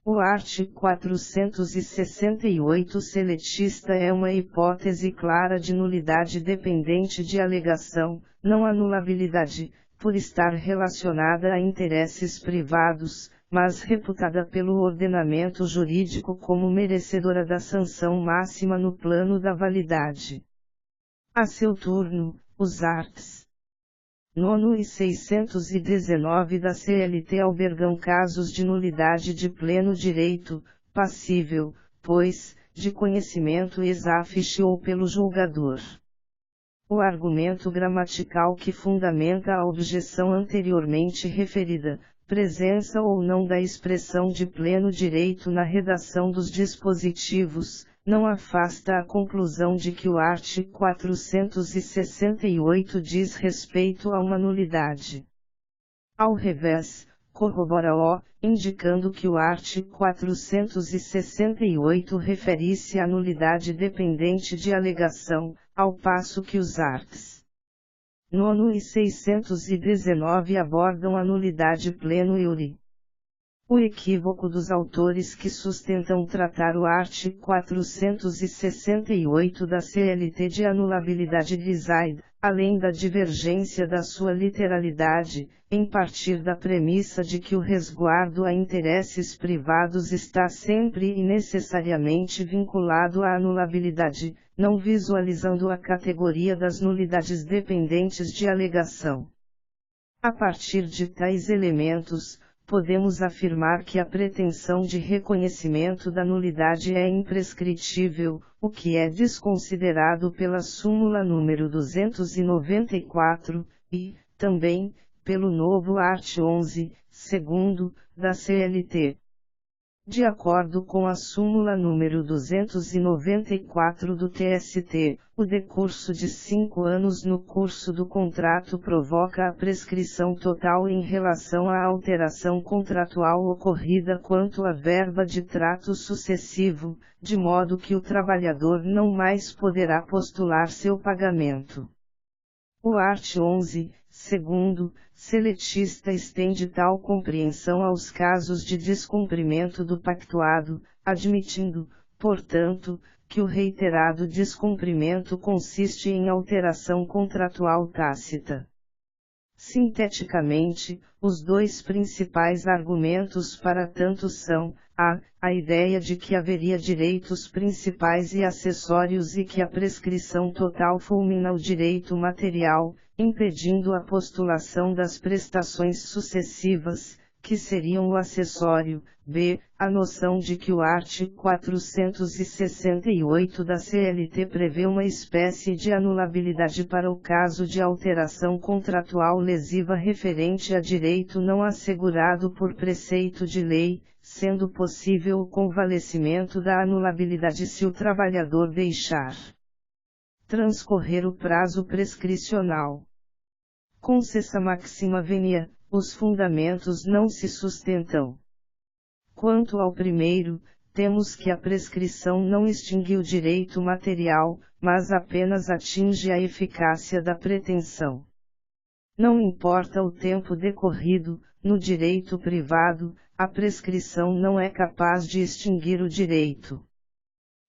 O art. 468 seletista é uma hipótese clara de nulidade dependente de alegação, não anulabilidade, por estar relacionada a interesses privados, mas reputada pelo ordenamento jurídico como merecedora da sanção máxima no plano da validade. A seu turno, os arts. 9 e 619 da CLT albergam casos de nulidade de pleno direito, passível, pois, de conhecimento ex officio pelo julgador. O argumento gramatical que fundamenta a objeção anteriormente referida, presença ou não da expressão de pleno direito na redação dos dispositivos, não afasta a conclusão de que o art. 468 diz respeito a uma nulidade. Ao revés, corrobora-o, indicando que o art. 468 refere-se à nulidade dependente de alegação, ao passo que os arts. 9 e 619 abordam a nulidade pleno iure. O equívoco dos autores que sustentam tratar o art. 468 da CLT de anulabilidade reside, além da divergência da sua literalidade, em partir da premissa de que o resguardo a interesses privados está sempre e necessariamente vinculado à anulabilidade, não visualizando a categoria das nulidades dependentes de alegação. A partir de tais elementos, podemos afirmar que a pretensão de reconhecimento da nulidade é imprescritível, o que é desconsiderado pela súmula número 294, e, também, pelo novo art. 11, segundo, da CLT. De acordo com a súmula número 294 do TST, o decurso de 5 anos no curso do contrato provoca a prescrição total em relação à alteração contratual ocorrida quanto à verba de trato sucessivo, de modo que o trabalhador não mais poderá postular seu pagamento. O art. 11, segundo, seletista estende tal compreensão aos casos de descumprimento do pactuado, admitindo, portanto, que o reiterado descumprimento consiste em alteração contratual tácita. Sinteticamente, os dois principais argumentos para tanto são, a ideia de que haveria direitos principais e acessórios e que a prescrição total fulmina o direito material, impedindo a postulação das prestações sucessivas, que seriam o acessório, b. A noção de que o art. 468 da CLT prevê uma espécie de anulabilidade para o caso de alteração contratual lesiva referente a direito não assegurado por preceito de lei, sendo possível o convalescimento da anulabilidade se o trabalhador deixar transcorrer o prazo prescricional. Concessa maxima venia, os fundamentos não se sustentam. Quanto ao primeiro, temos que a prescrição não extingue o direito material, mas apenas atinge a eficácia da pretensão. Não importa o tempo decorrido, no direito privado, a prescrição não é capaz de extinguir o direito.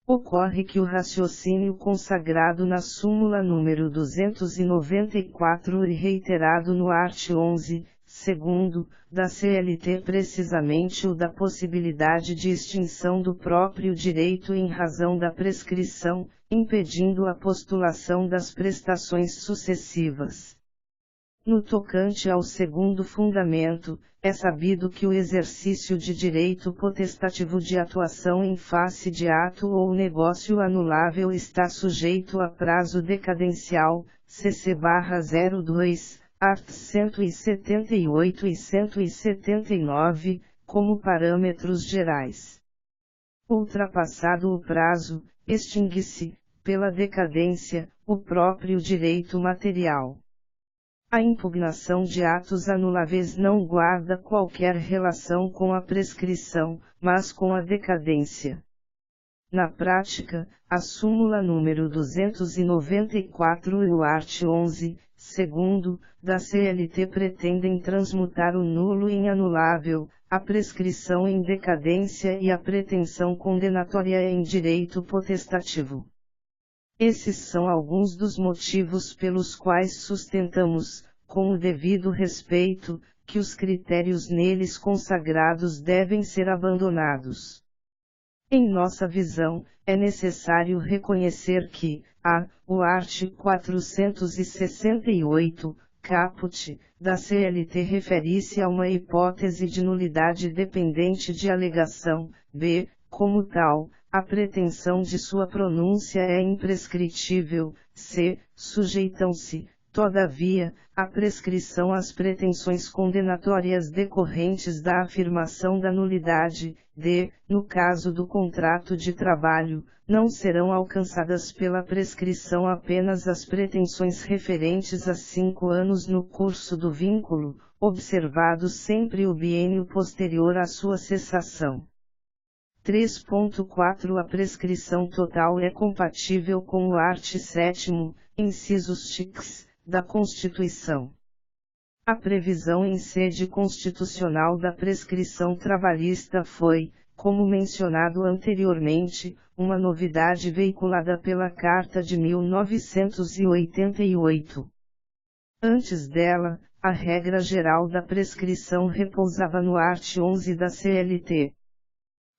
Ocorre que o raciocínio consagrado na súmula número 294 e reiterado no art. 11, segundo, da CLT precisamente o da possibilidade de extinção do próprio direito em razão da prescrição, impedindo a postulação das prestações sucessivas. No tocante ao segundo fundamento, é sabido que o exercício de direito potestativo de atuação em face de ato ou negócio anulável está sujeito a prazo decadencial, CC/02, art. 178 e 179, como parâmetros gerais. Ultrapassado o prazo, extingue-se, pela decadência, o próprio direito material. A impugnação de atos anuláveis não guarda qualquer relação com a prescrição, mas com a decadência. Na prática, a súmula número 294 e o art. 11, segundo, da CLT pretendem transmutar o nulo em anulável, a prescrição em decadência e a pretensão condenatória em direito potestativo. Esses são alguns dos motivos pelos quais sustentamos, com o devido respeito, que os critérios neles consagrados devem ser abandonados. Em nossa visão, é necessário reconhecer que, o art. 468, caput, da CLT refere-se a uma hipótese de nulidade dependente de alegação, b. Como tal, a pretensão de sua pronúncia é imprescritível, c. Sujeitam-se, todavia, à prescrição as pretensões condenatórias decorrentes da afirmação da nulidade, d. No caso do contrato de trabalho, não serão alcançadas pela prescrição apenas as pretensões referentes a 5 anos no curso do vínculo, observado sempre o biênio posterior à sua cessação. 3.4 A prescrição total é compatível com o art. 7º, incisos x, da Constituição. A previsão em sede constitucional da prescrição trabalhista foi, como mencionado anteriormente, uma novidade veiculada pela Carta de 1988. Antes dela, a regra geral da prescrição repousava no art. 11 da CLT.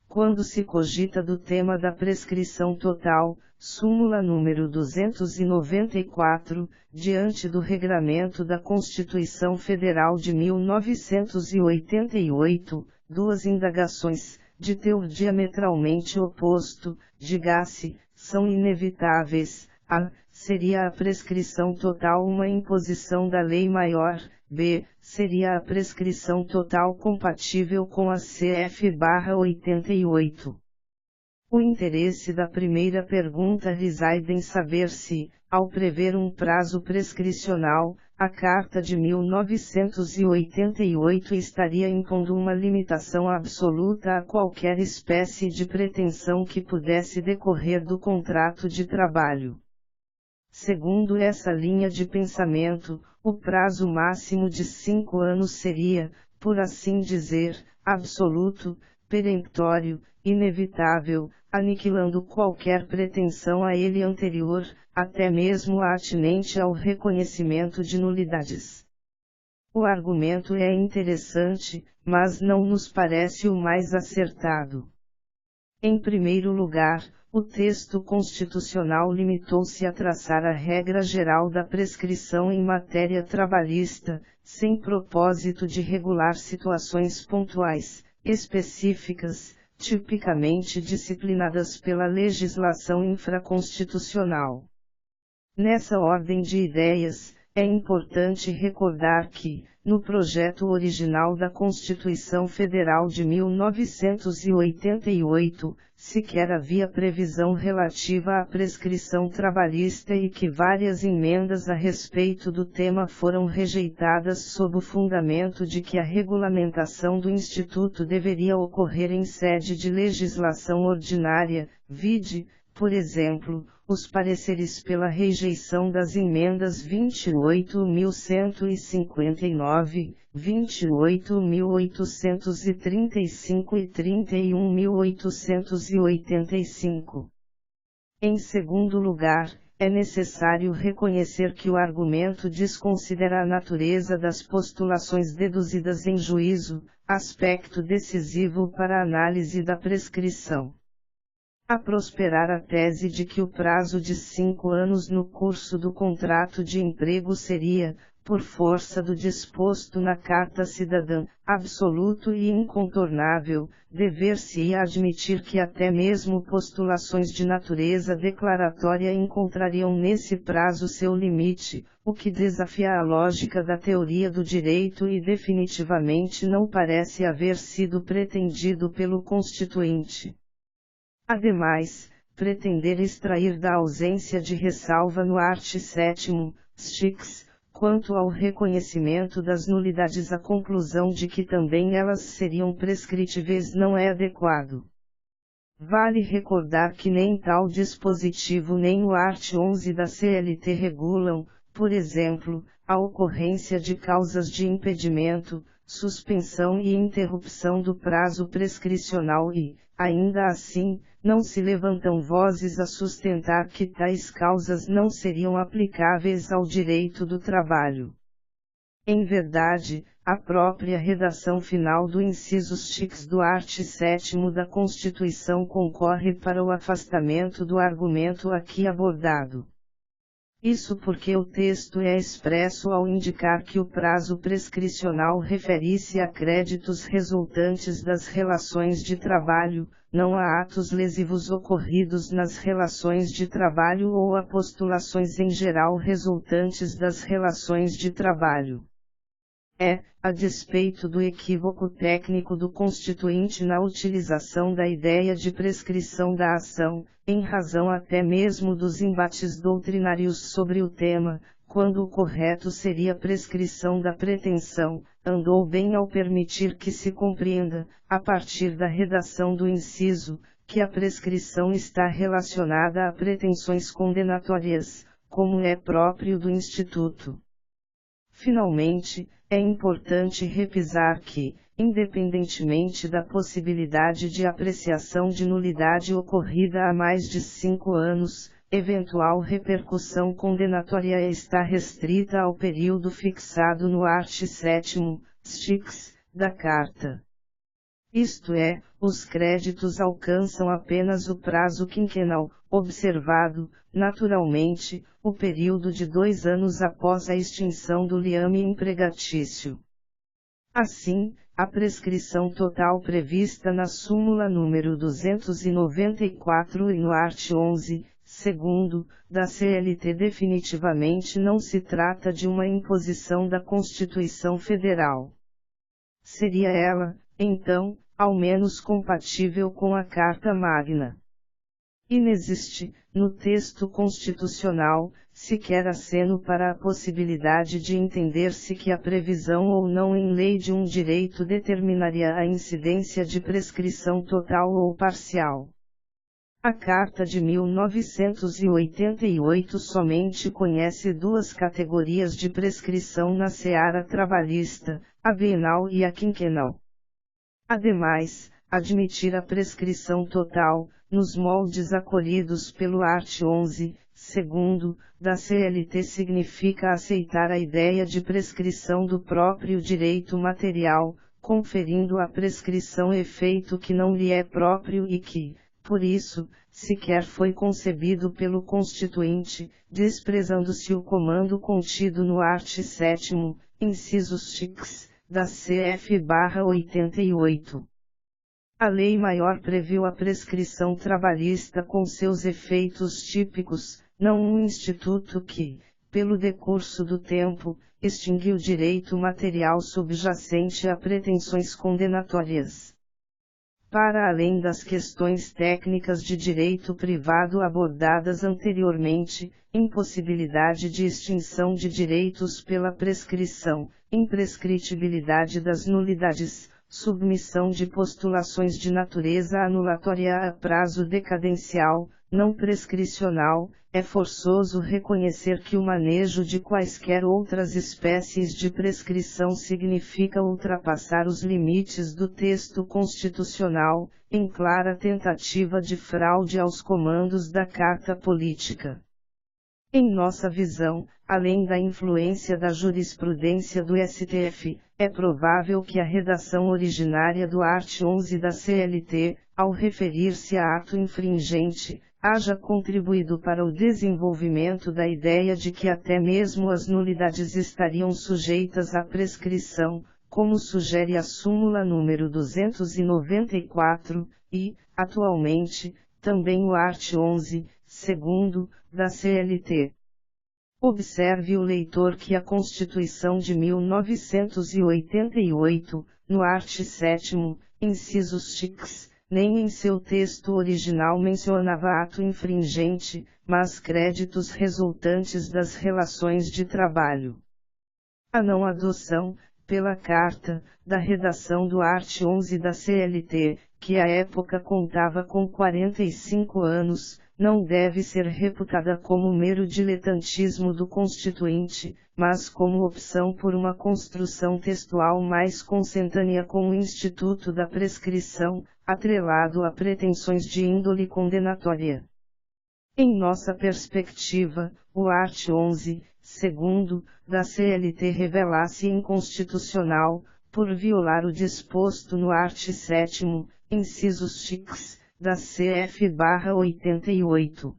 Quando se cogita do tema da prescrição total, súmula número 294, diante do regramento da Constituição Federal de 1988, duas indagações, de teor diametralmente oposto, diga-se, são inevitáveis. A. Seria a prescrição total uma imposição da lei maior. B. Seria a prescrição total compatível com a CF/88. O interesse da primeira pergunta reside em saber se, ao prever um prazo prescricional, a Carta de 1988 estaria impondo uma limitação absoluta a qualquer espécie de pretensão que pudesse decorrer do contrato de trabalho. Segundo essa linha de pensamento, o prazo máximo de 5 anos seria, por assim dizer, absoluto, peremptório, inevitável, aniquilando qualquer pretensão a ele anterior, até mesmo a atinente ao reconhecimento de nulidades. O argumento é interessante, mas não nos parece o mais acertado. Em primeiro lugar, o texto constitucional limitou-se a traçar a regra geral da prescrição em matéria trabalhista, sem propósito de regular situações pontuais, específicas, tipicamente disciplinadas pela legislação infraconstitucional. Nessa ordem de ideias, é importante recordar que, no projeto original da Constituição Federal de 1988, sequer havia previsão relativa à prescrição trabalhista e que várias emendas a respeito do tema foram rejeitadas sob o fundamento de que a regulamentação do Instituto deveria ocorrer em sede de legislação ordinária, vide, por exemplo, os pareceres pela rejeição das emendas 28.159, 28.835 e 31.885. Em segundo lugar, é necessário reconhecer que o argumento desconsidera a natureza das postulações deduzidas em juízo, aspecto decisivo para a análise da prescrição. A prosperar a tese de que o prazo de 5 anos no curso do contrato de emprego seria, por força do disposto na Carta Cidadã, absoluto e incontornável, dever-se-ia admitir que até mesmo postulações de natureza declaratória encontrariam nesse prazo seu limite, o que desafia a lógica da teoria do direito e definitivamente não parece haver sido pretendido pelo Constituinte. Ademais, pretender extrair da ausência de ressalva no art. 7º, STICS, quanto ao reconhecimento das nulidades a conclusão de que também elas seriam prescritíveis não é adequado. Vale recordar que nem tal dispositivo nem o art. 11 da CLT regulam, por exemplo, a ocorrência de causas de impedimento, suspensão e interrupção do prazo prescricional e, ainda assim, não se levantam vozes a sustentar que tais causas não seriam aplicáveis ao direito do trabalho. Em verdade, a própria redação final do inciso STICS do art. 7º da Constituição concorre para o afastamento do argumento aqui abordado. Isso porque o texto é expresso ao indicar que o prazo prescricional refere-se a créditos resultantes das relações de trabalho, não a atos lesivos ocorridos nas relações de trabalho ou a postulações em geral resultantes das relações de trabalho. A despeito do equívoco técnico do Constituinte na utilização da ideia de prescrição da ação, em razão até mesmo dos embates doutrinários sobre o tema, quando o correto seria prescrição da pretensão, andou bem ao permitir que se compreenda, a partir da redação do inciso, que a prescrição está relacionada a pretensões condenatórias, como é próprio do Instituto. Finalmente, é importante repisar que, independentemente da possibilidade de apreciação de nulidade ocorrida há mais de 5 anos, eventual repercussão condenatória está restrita ao período fixado no art. 7º, stix, da Carta. Isto é, os créditos alcançam apenas o prazo quinquenal, observado, naturalmente, o período de 2 anos após a extinção do liame empregatício. Assim, a prescrição total prevista na súmula número 294 e no art. 11, segundo, da CLT definitivamente não se trata de uma imposição da Constituição Federal. Seria ela, então, ao menos compatível com a Carta Magna. Inexiste, no texto constitucional, sequer aceno para a possibilidade de entender-se que a previsão ou não em lei de um direito determinaria a incidência de prescrição total ou parcial. A Carta de 1988 somente conhece 2 categorias de prescrição na seara trabalhista, a bienal e a quinquenal. Ademais, admitir a prescrição total, nos moldes acolhidos pelo art. 11, segundo, da CLT significa aceitar a ideia de prescrição do próprio direito material, conferindo à prescrição efeito que não lhe é próprio e que, por isso, sequer foi concebido pelo Constituinte, desprezando-se o comando contido no art. 7º, incisos x, da CF/88. A Lei Maior previu a prescrição trabalhista com seus efeitos típicos, não um instituto que, pelo decurso do tempo, extinguiu o direito material subjacente a pretensões condenatórias. Para além das questões técnicas de direito privado abordadas anteriormente, impossibilidade de extinção de direitos pela prescrição, imprescritibilidade das nulidades, submissão de postulações de natureza anulatória a prazo decadencial, não prescricional, é forçoso reconhecer que o manejo de quaisquer outras espécies de prescrição significa ultrapassar os limites do texto constitucional, em clara tentativa de fraude aos comandos da Carta Política. Em nossa visão, além da influência da jurisprudência do STF, é provável que a redação originária do art. 11 da CLT, ao referir-se a ato infringente, haja contribuído para o desenvolvimento da ideia de que até mesmo as nulidades estariam sujeitas à prescrição, como sugere a súmula número 294, e, atualmente, também o art. 11, segundo, da CLT. Observe o leitor que a Constituição de 1988, no art. 7º, incisos x, nem em seu texto original mencionava ato infringente, mas créditos resultantes das relações de trabalho. A não adoção, pela Carta, da redação do art. 11 da CLT, que à época contava com 45 anos, não deve ser reputada como mero diletantismo do Constituinte, mas como opção por uma construção textual mais consentânea com o instituto da prescrição, atrelado a pretensões de índole condenatória. Em nossa perspectiva, o art. 11, segundo, da CLT revela-se inconstitucional, por violar o disposto no art. 7º, incisos x, da CF/88.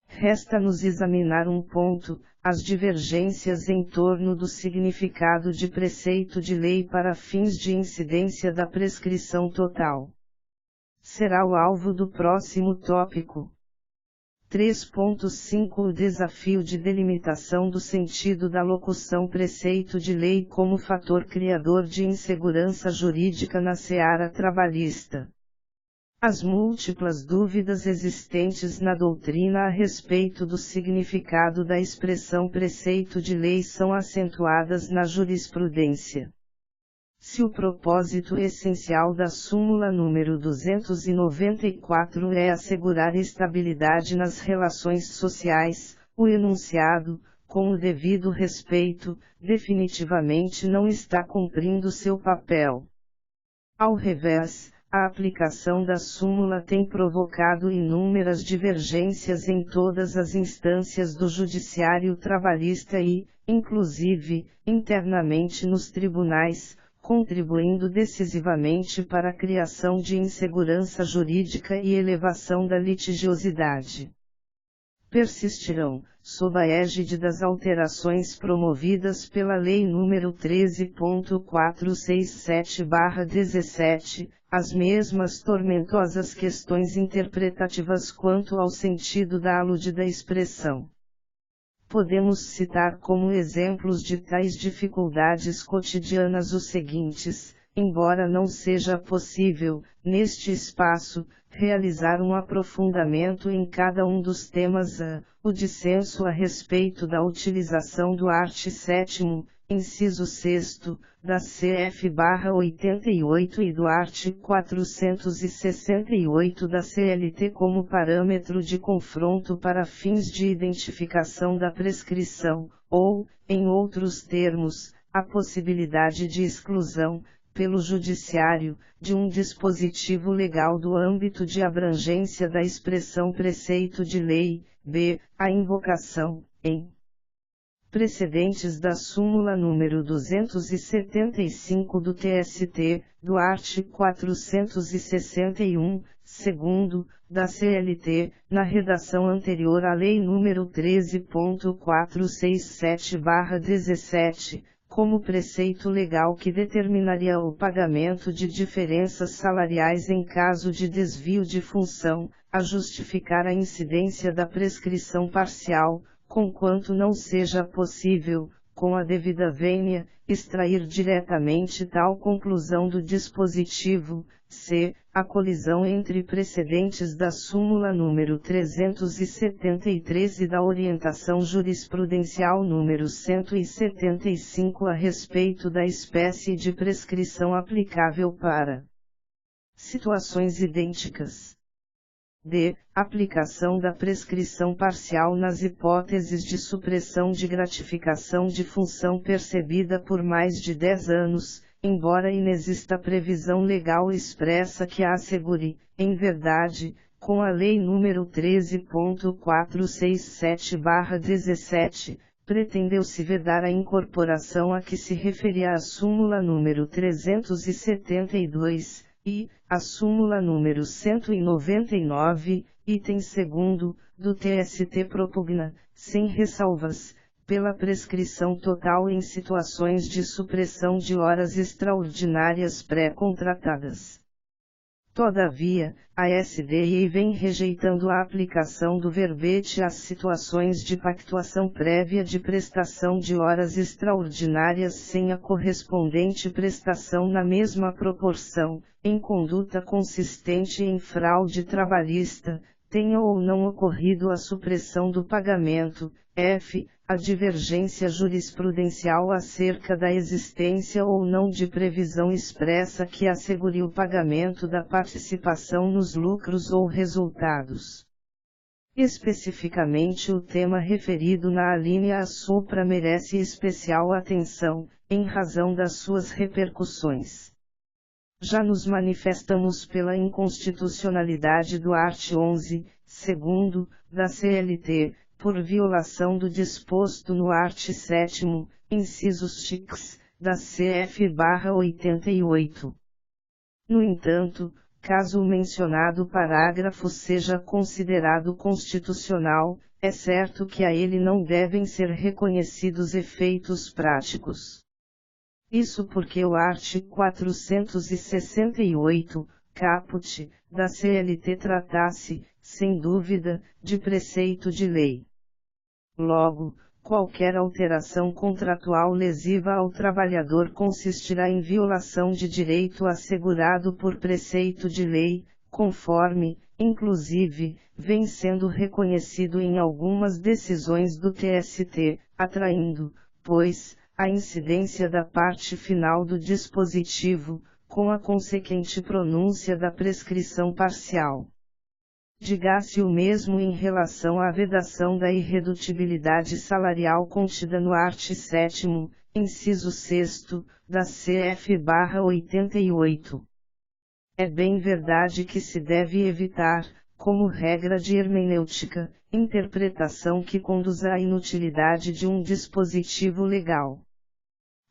Resta-nos examinar um ponto, as divergências em torno do significado de preceito de lei para fins de incidência da prescrição total. Será o alvo do próximo tópico. 3.5 O desafio de delimitação do sentido da locução preceito de lei como fator criador de insegurança jurídica na seara trabalhista. As múltiplas dúvidas existentes na doutrina a respeito do significado da expressão preceito de lei são acentuadas na jurisprudência. Se o propósito essencial da súmula número 294 é assegurar estabilidade nas relações sociais, o enunciado, com o devido respeito, definitivamente não está cumprindo seu papel. Ao revés, a aplicação da súmula tem provocado inúmeras divergências em todas as instâncias do judiciário trabalhista e, inclusive, internamente nos tribunais, contribuindo decisivamente para a criação de insegurança jurídica e elevação da litigiosidade. Persistirão, sob a égide das alterações promovidas pela Lei nº 13.467/17, as mesmas tormentosas questões interpretativas quanto ao sentido da aludida expressão. Podemos citar como exemplos de tais dificuldades cotidianas os seguintes: embora não seja possível, neste espaço, realizar um aprofundamento em cada um dos temas o dissenso a respeito da utilização do art. 7º, inciso 6º, da CF/88 e do art. 468 da CLT como parâmetro de confronto para fins de identificação da prescrição, ou, em outros termos, a possibilidade de exclusão, pelo Judiciário, de um dispositivo legal do âmbito de abrangência da expressão preceito de lei, b. a invocação, em precedentes da súmula número 275 do TST, do art. 461, segundo, da CLT, na redação anterior à Lei nº 13.467/17, como preceito legal que determinaria o pagamento de diferenças salariais em caso de desvio de função, a justificar a incidência da prescrição parcial, conquanto não seja possível, com a devida vênia, extrair diretamente tal conclusão do dispositivo, c. a colisão entre precedentes da súmula número 373 e da orientação jurisprudencial número 175 a respeito da espécie de prescrição aplicável para situações idênticas. D. Aplicação da prescrição parcial nas hipóteses de supressão de gratificação de função percebida por mais de 10 anos, embora inexista previsão legal expressa que a assegure. Em verdade, com a Lei nº 13.467/17, pretendeu-se vedar a incorporação a que se referia a súmula número 372, e, a súmula número 199, item 2º, do TST propugna, sem ressalvas, pela prescrição total em situações de supressão de horas extraordinárias pré-contratadas. Todavia, a SDI vem rejeitando a aplicação do verbete às situações de pactuação prévia de prestação de horas extraordinárias sem a correspondente prestação na mesma proporção, em conduta consistente em fraude trabalhista, tenha ou não ocorrido a supressão do pagamento, f. a divergência jurisprudencial acerca da existência ou não de previsão expressa que assegure o pagamento da participação nos lucros ou resultados. Especificamente o tema referido na alínea supra merece especial atenção, em razão das suas repercussões. Já nos manifestamos pela inconstitucionalidade do art. 11, segundo, da CLT, por violação do disposto no art. 7º, incisos x, da CF/88. No entanto, caso o mencionado parágrafo seja considerado constitucional, é certo que a ele não devem ser reconhecidos efeitos práticos. Isso porque o art. 468, caput, da CLT trata-se, sem dúvida, de preceito de lei. Logo, qualquer alteração contratual lesiva ao trabalhador consistirá em violação de direito assegurado por preceito de lei, conforme, inclusive, vem sendo reconhecido em algumas decisões do TST, atraindo, pois, a incidência da parte final do dispositivo, com a consequente pronúncia da prescrição parcial. Diga-se o mesmo em relação à vedação da irredutibilidade salarial contida no art. 7º, inciso 6º, da CF/88. É bem verdade que se deve evitar, como regra de hermenêutica, interpretação que conduza à inutilidade de um dispositivo legal.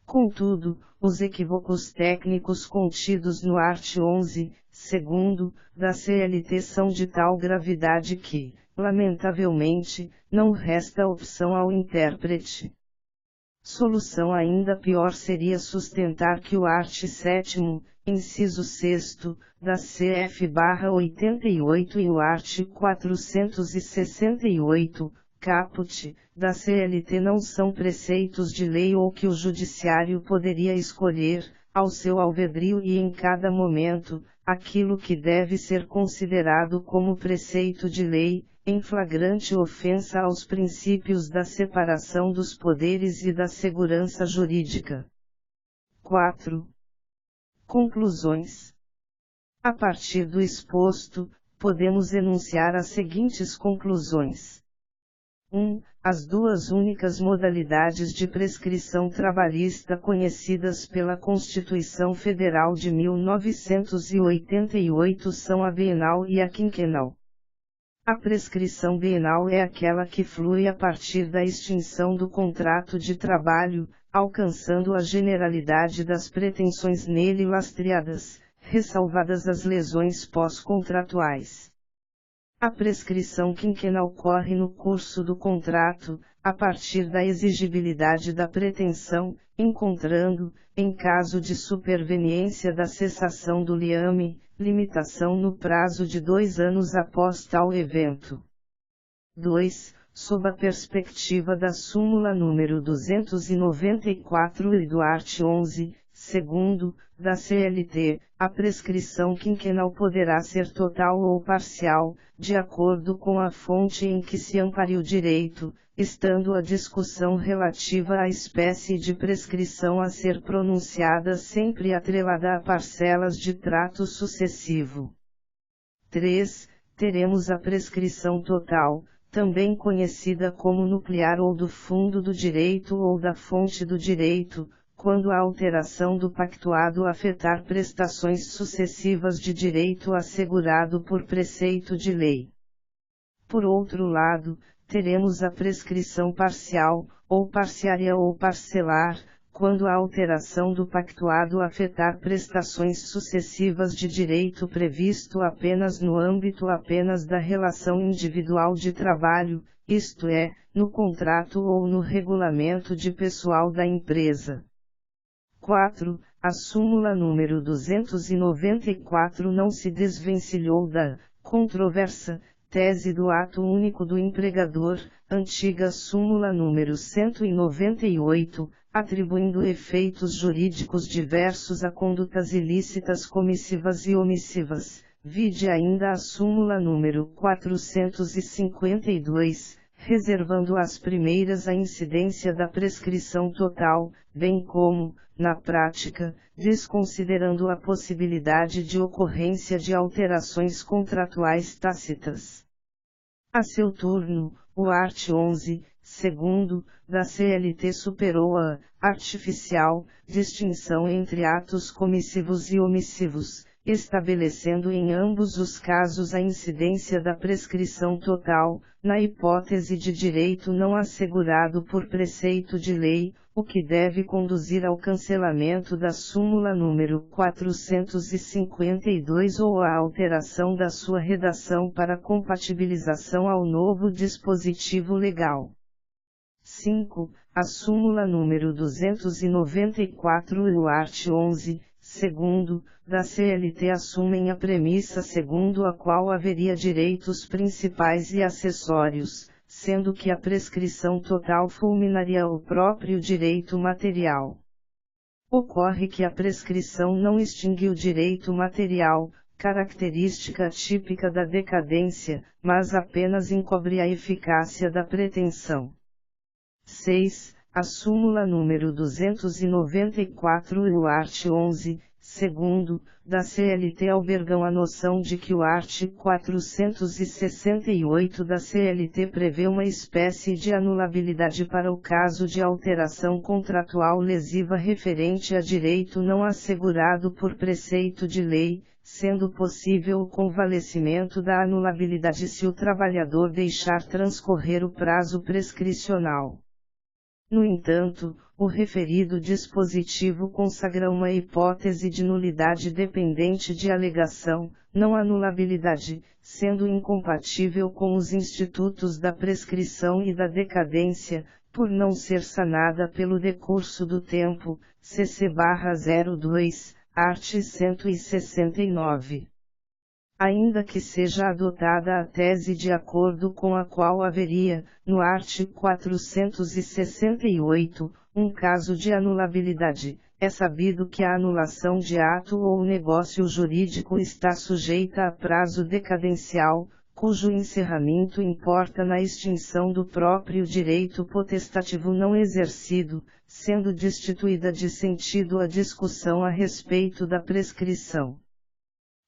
Contudo, os equívocos técnicos contidos no art. 11, segundo, da CLT são de tal gravidade que, lamentavelmente, não resta opção ao intérprete. Solução ainda pior seria sustentar que o art. 7º, inciso 6º, da CF/88 e o art. 468, caput, da CLT não são preceitos de lei ou que o judiciário poderia escolher, ao seu albedrio e em cada momento, aquilo que deve ser considerado como preceito de lei, em flagrante ofensa aos princípios da separação dos poderes e da segurança jurídica. 4. Conclusões. A partir do exposto, podemos enunciar as seguintes conclusões. 1. As duas únicas modalidades de prescrição trabalhista conhecidas pela Constituição Federal de 1988 são a bienal e a quinquenal. A prescrição bienal é aquela que flui a partir da extinção do contrato de trabalho, alcançando a generalidade das pretensões nele lastreadas, ressalvadas as lesões pós-contratuais. A prescrição quinquenal corre no curso do contrato, a partir da exigibilidade da pretensão, encontrando, em caso de superveniência da cessação do liame, limitação no prazo de 2 anos após tal evento. 2. Sob a perspectiva da súmula número 294 e do art. 11, segundo, da CLT, a prescrição quinquenal poderá ser total ou parcial, de acordo com a fonte em que se ampare o direito, estando a discussão relativa à espécie de prescrição a ser pronunciada sempre atrelada a parcelas de trato sucessivo. 3. Teremos a prescrição total, também conhecida como nuclear ou do fundo do direito ou da fonte do direito, quando a alteração do pactuado afetar prestações sucessivas de direito assegurado por preceito de lei. Por outro lado, teremos a prescrição parcial, ou parciária ou parcelar, quando a alteração do pactuado afetar prestações sucessivas de direito previsto apenas no âmbito apenas da relação individual de trabalho, isto é, no contrato ou no regulamento de pessoal da empresa. 4. A súmula número 294 não se desvencilhou da controversa tese do ato único do empregador, antiga súmula número 198, atribuindo efeitos jurídicos diversos a condutas ilícitas comissivas e omissivas, vide ainda a súmula número 452, reservando às primeiras a incidência da prescrição total, bem como, na prática, desconsiderando a possibilidade de ocorrência de alterações contratuais tácitas. A seu turno, o art. 11, segundo, da CLT superou a artificial distinção entre atos comissivos e omissivos, estabelecendo em ambos os casos a incidência da prescrição total, na hipótese de direito não assegurado por preceito de lei, o que deve conduzir ao cancelamento da súmula número 452 ou à alteração da sua redação para compatibilização ao novo dispositivo legal. 5. A súmula número 294 e o art. 11, segundo, da CLT assumem a premissa segundo a qual haveria direitos principais e acessórios, sendo que a prescrição total fulminaria o próprio direito material. Ocorre que a prescrição não extingue o direito material, característica típica da decadência, mas apenas encobre a eficácia da pretensão. 6. A súmula número 294 e o art. 11, segundo, da CLT albergam a noção de que o art. 468 da CLT prevê uma espécie de anulabilidade para o caso de alteração contratual lesiva referente a direito não assegurado por preceito de lei, sendo possível o convalescimento da anulabilidade se o trabalhador deixar transcorrer o prazo prescricional. No entanto, o referido dispositivo consagra uma hipótese de nulidade dependente de alegação, não anulabilidade, sendo incompatível com os institutos da prescrição e da decadência, por não ser sanada pelo decurso do tempo, CC/02, art. 169. Ainda que seja adotada a tese de acordo com a qual haveria, no art. 468, um caso de anulabilidade, é sabido que a anulação de ato ou negócio jurídico está sujeita a prazo decadencial, cujo encerramento importa na extinção do próprio direito potestativo não exercido, sendo destituída de sentido a discussão a respeito da prescrição.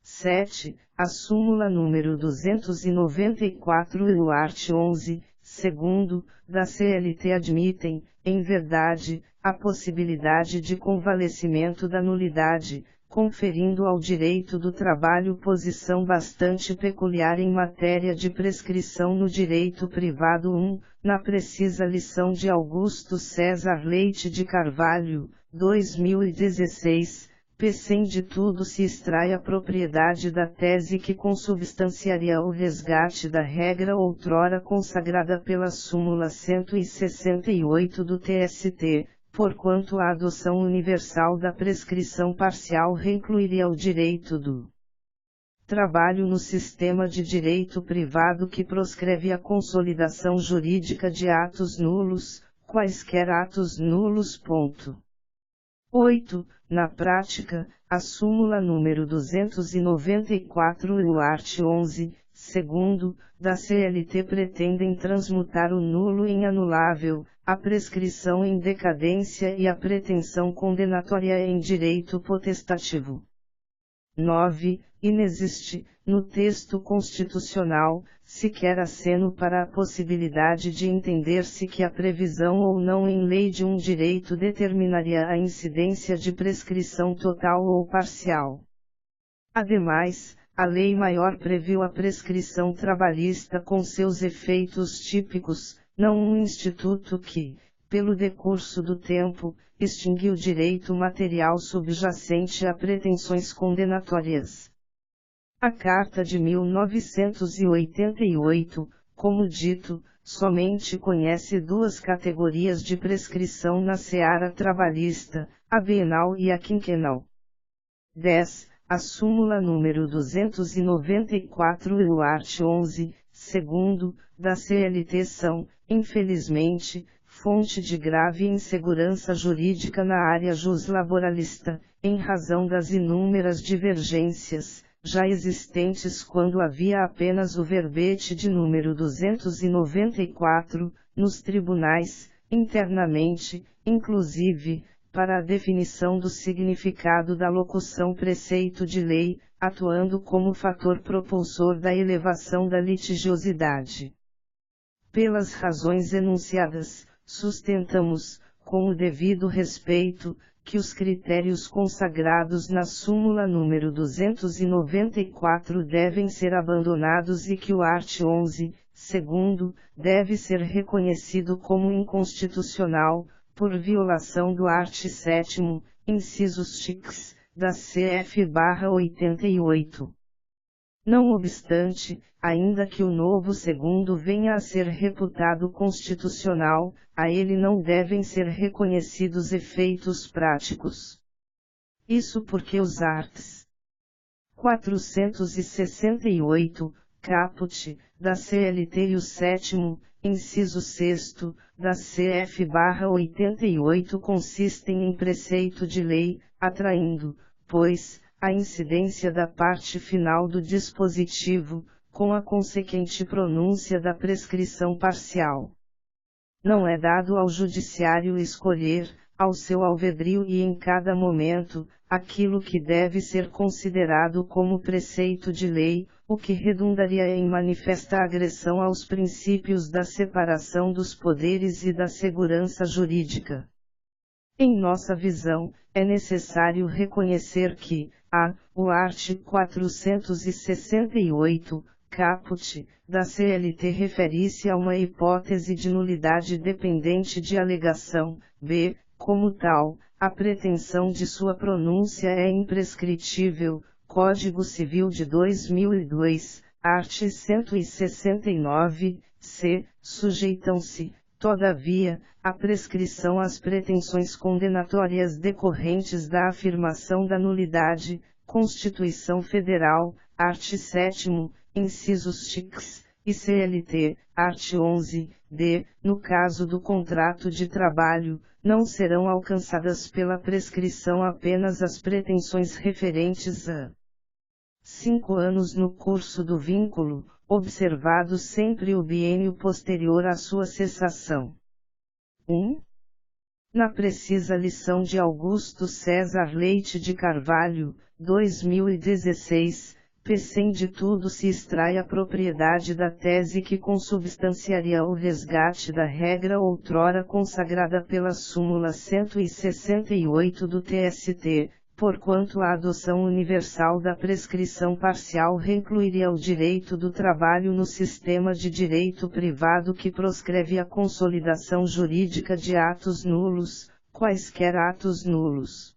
7. A súmula número 294 e o art. 11, segundo, da CLT admitem, em verdade, a possibilidade de convalescimento da nulidade, conferindo ao direito do trabalho posição bastante peculiar em matéria de prescrição no direito privado 1, na precisa lição de Augusto César Leite de Carvalho, 2016, sem de tudo se extrai a propriedade da tese que consubstanciaria o resgate da regra outrora consagrada pela súmula 168 do TST, porquanto a adoção universal da prescrição parcial reincluiria o direito do trabalho no sistema de direito privado que proscreve a consolidação jurídica de atos nulos, quaisquer atos nulos. 8. Na prática, a súmula número 294 e o art. 11, segundo, da CLT pretendem transmutar o nulo em anulável, a prescrição em decadência e a pretensão condenatória em direito potestativo. 9. Inexiste, no texto constitucional, sequer aceno para a possibilidade de entender-se que a previsão ou não em lei de um direito determinaria a incidência de prescrição total ou parcial. Ademais, a lei maior previu a prescrição trabalhista com seus efeitos típicos, não um instituto que, pelo decurso do tempo, extingue o direito material subjacente a pretensões condenatórias. A Carta de 1988, como dito, somente conhece duas categorias de prescrição na seara trabalhista, a bienal e a quinquenal. 10. A súmula número 294 e o art. 11, segundo, da CLT são, infelizmente, fonte de grave insegurança jurídica na área juslaboralista, em razão das inúmeras divergências, já existentes quando havia apenas o verbete de número 294, nos tribunais, internamente, inclusive, para a definição do significado da locução preceito de lei, atuando como fator propulsor da elevação da litigiosidade. Pelas razões enunciadas, sustentamos, com o devido respeito, que os critérios consagrados na súmula número 294 devem ser abandonados e que o art. 11, segundo, deve ser reconhecido como inconstitucional, por violação do art. 7º, incisos x, da CF/88. Não obstante, ainda que o novo segundo venha a ser reputado constitucional, a ele não devem ser reconhecidos efeitos práticos. Isso porque os arts. 468, caput, da CLT e o 7º, inciso 6º, da CF/88 consistem em preceito de lei, atraindo, pois, a incidência da parte final do dispositivo, com a consequente pronúncia da prescrição parcial. Não é dado ao judiciário escolher, ao seu alvedrio e em cada momento, aquilo que deve ser considerado como preceito de lei, o que redundaria em manifesta agressão aos princípios da separação dos poderes e da segurança jurídica. Em nossa visão, é necessário reconhecer que, o art. 468, caput, da CLT refere-se a uma hipótese de nulidade dependente de alegação, b, como tal, a pretensão de sua pronúncia é imprescritível, Código Civil de 2002, art. 169, c, sujeitam-se, todavia, à prescrição as pretensões condenatórias decorrentes da afirmação da nulidade, Constituição Federal, art. 7º, incisos TICs, e CLT, art. 11, d, no caso do contrato de trabalho, não serão alcançadas pela prescrição apenas as pretensões referentes a 5 anos no curso do vínculo, observado sempre o biênio posterior à sua cessação. 1. Na precisa lição de Augusto César Leite de Carvalho, 2016, sem de tudo se extrai a propriedade da tese que consubstanciaria o resgate da regra outrora consagrada pela súmula 168 do TST, porquanto a adoção universal da prescrição parcial reincluiria o direito do trabalho no sistema de direito privado que proscreve a consolidação jurídica de atos nulos, quaisquer atos nulos.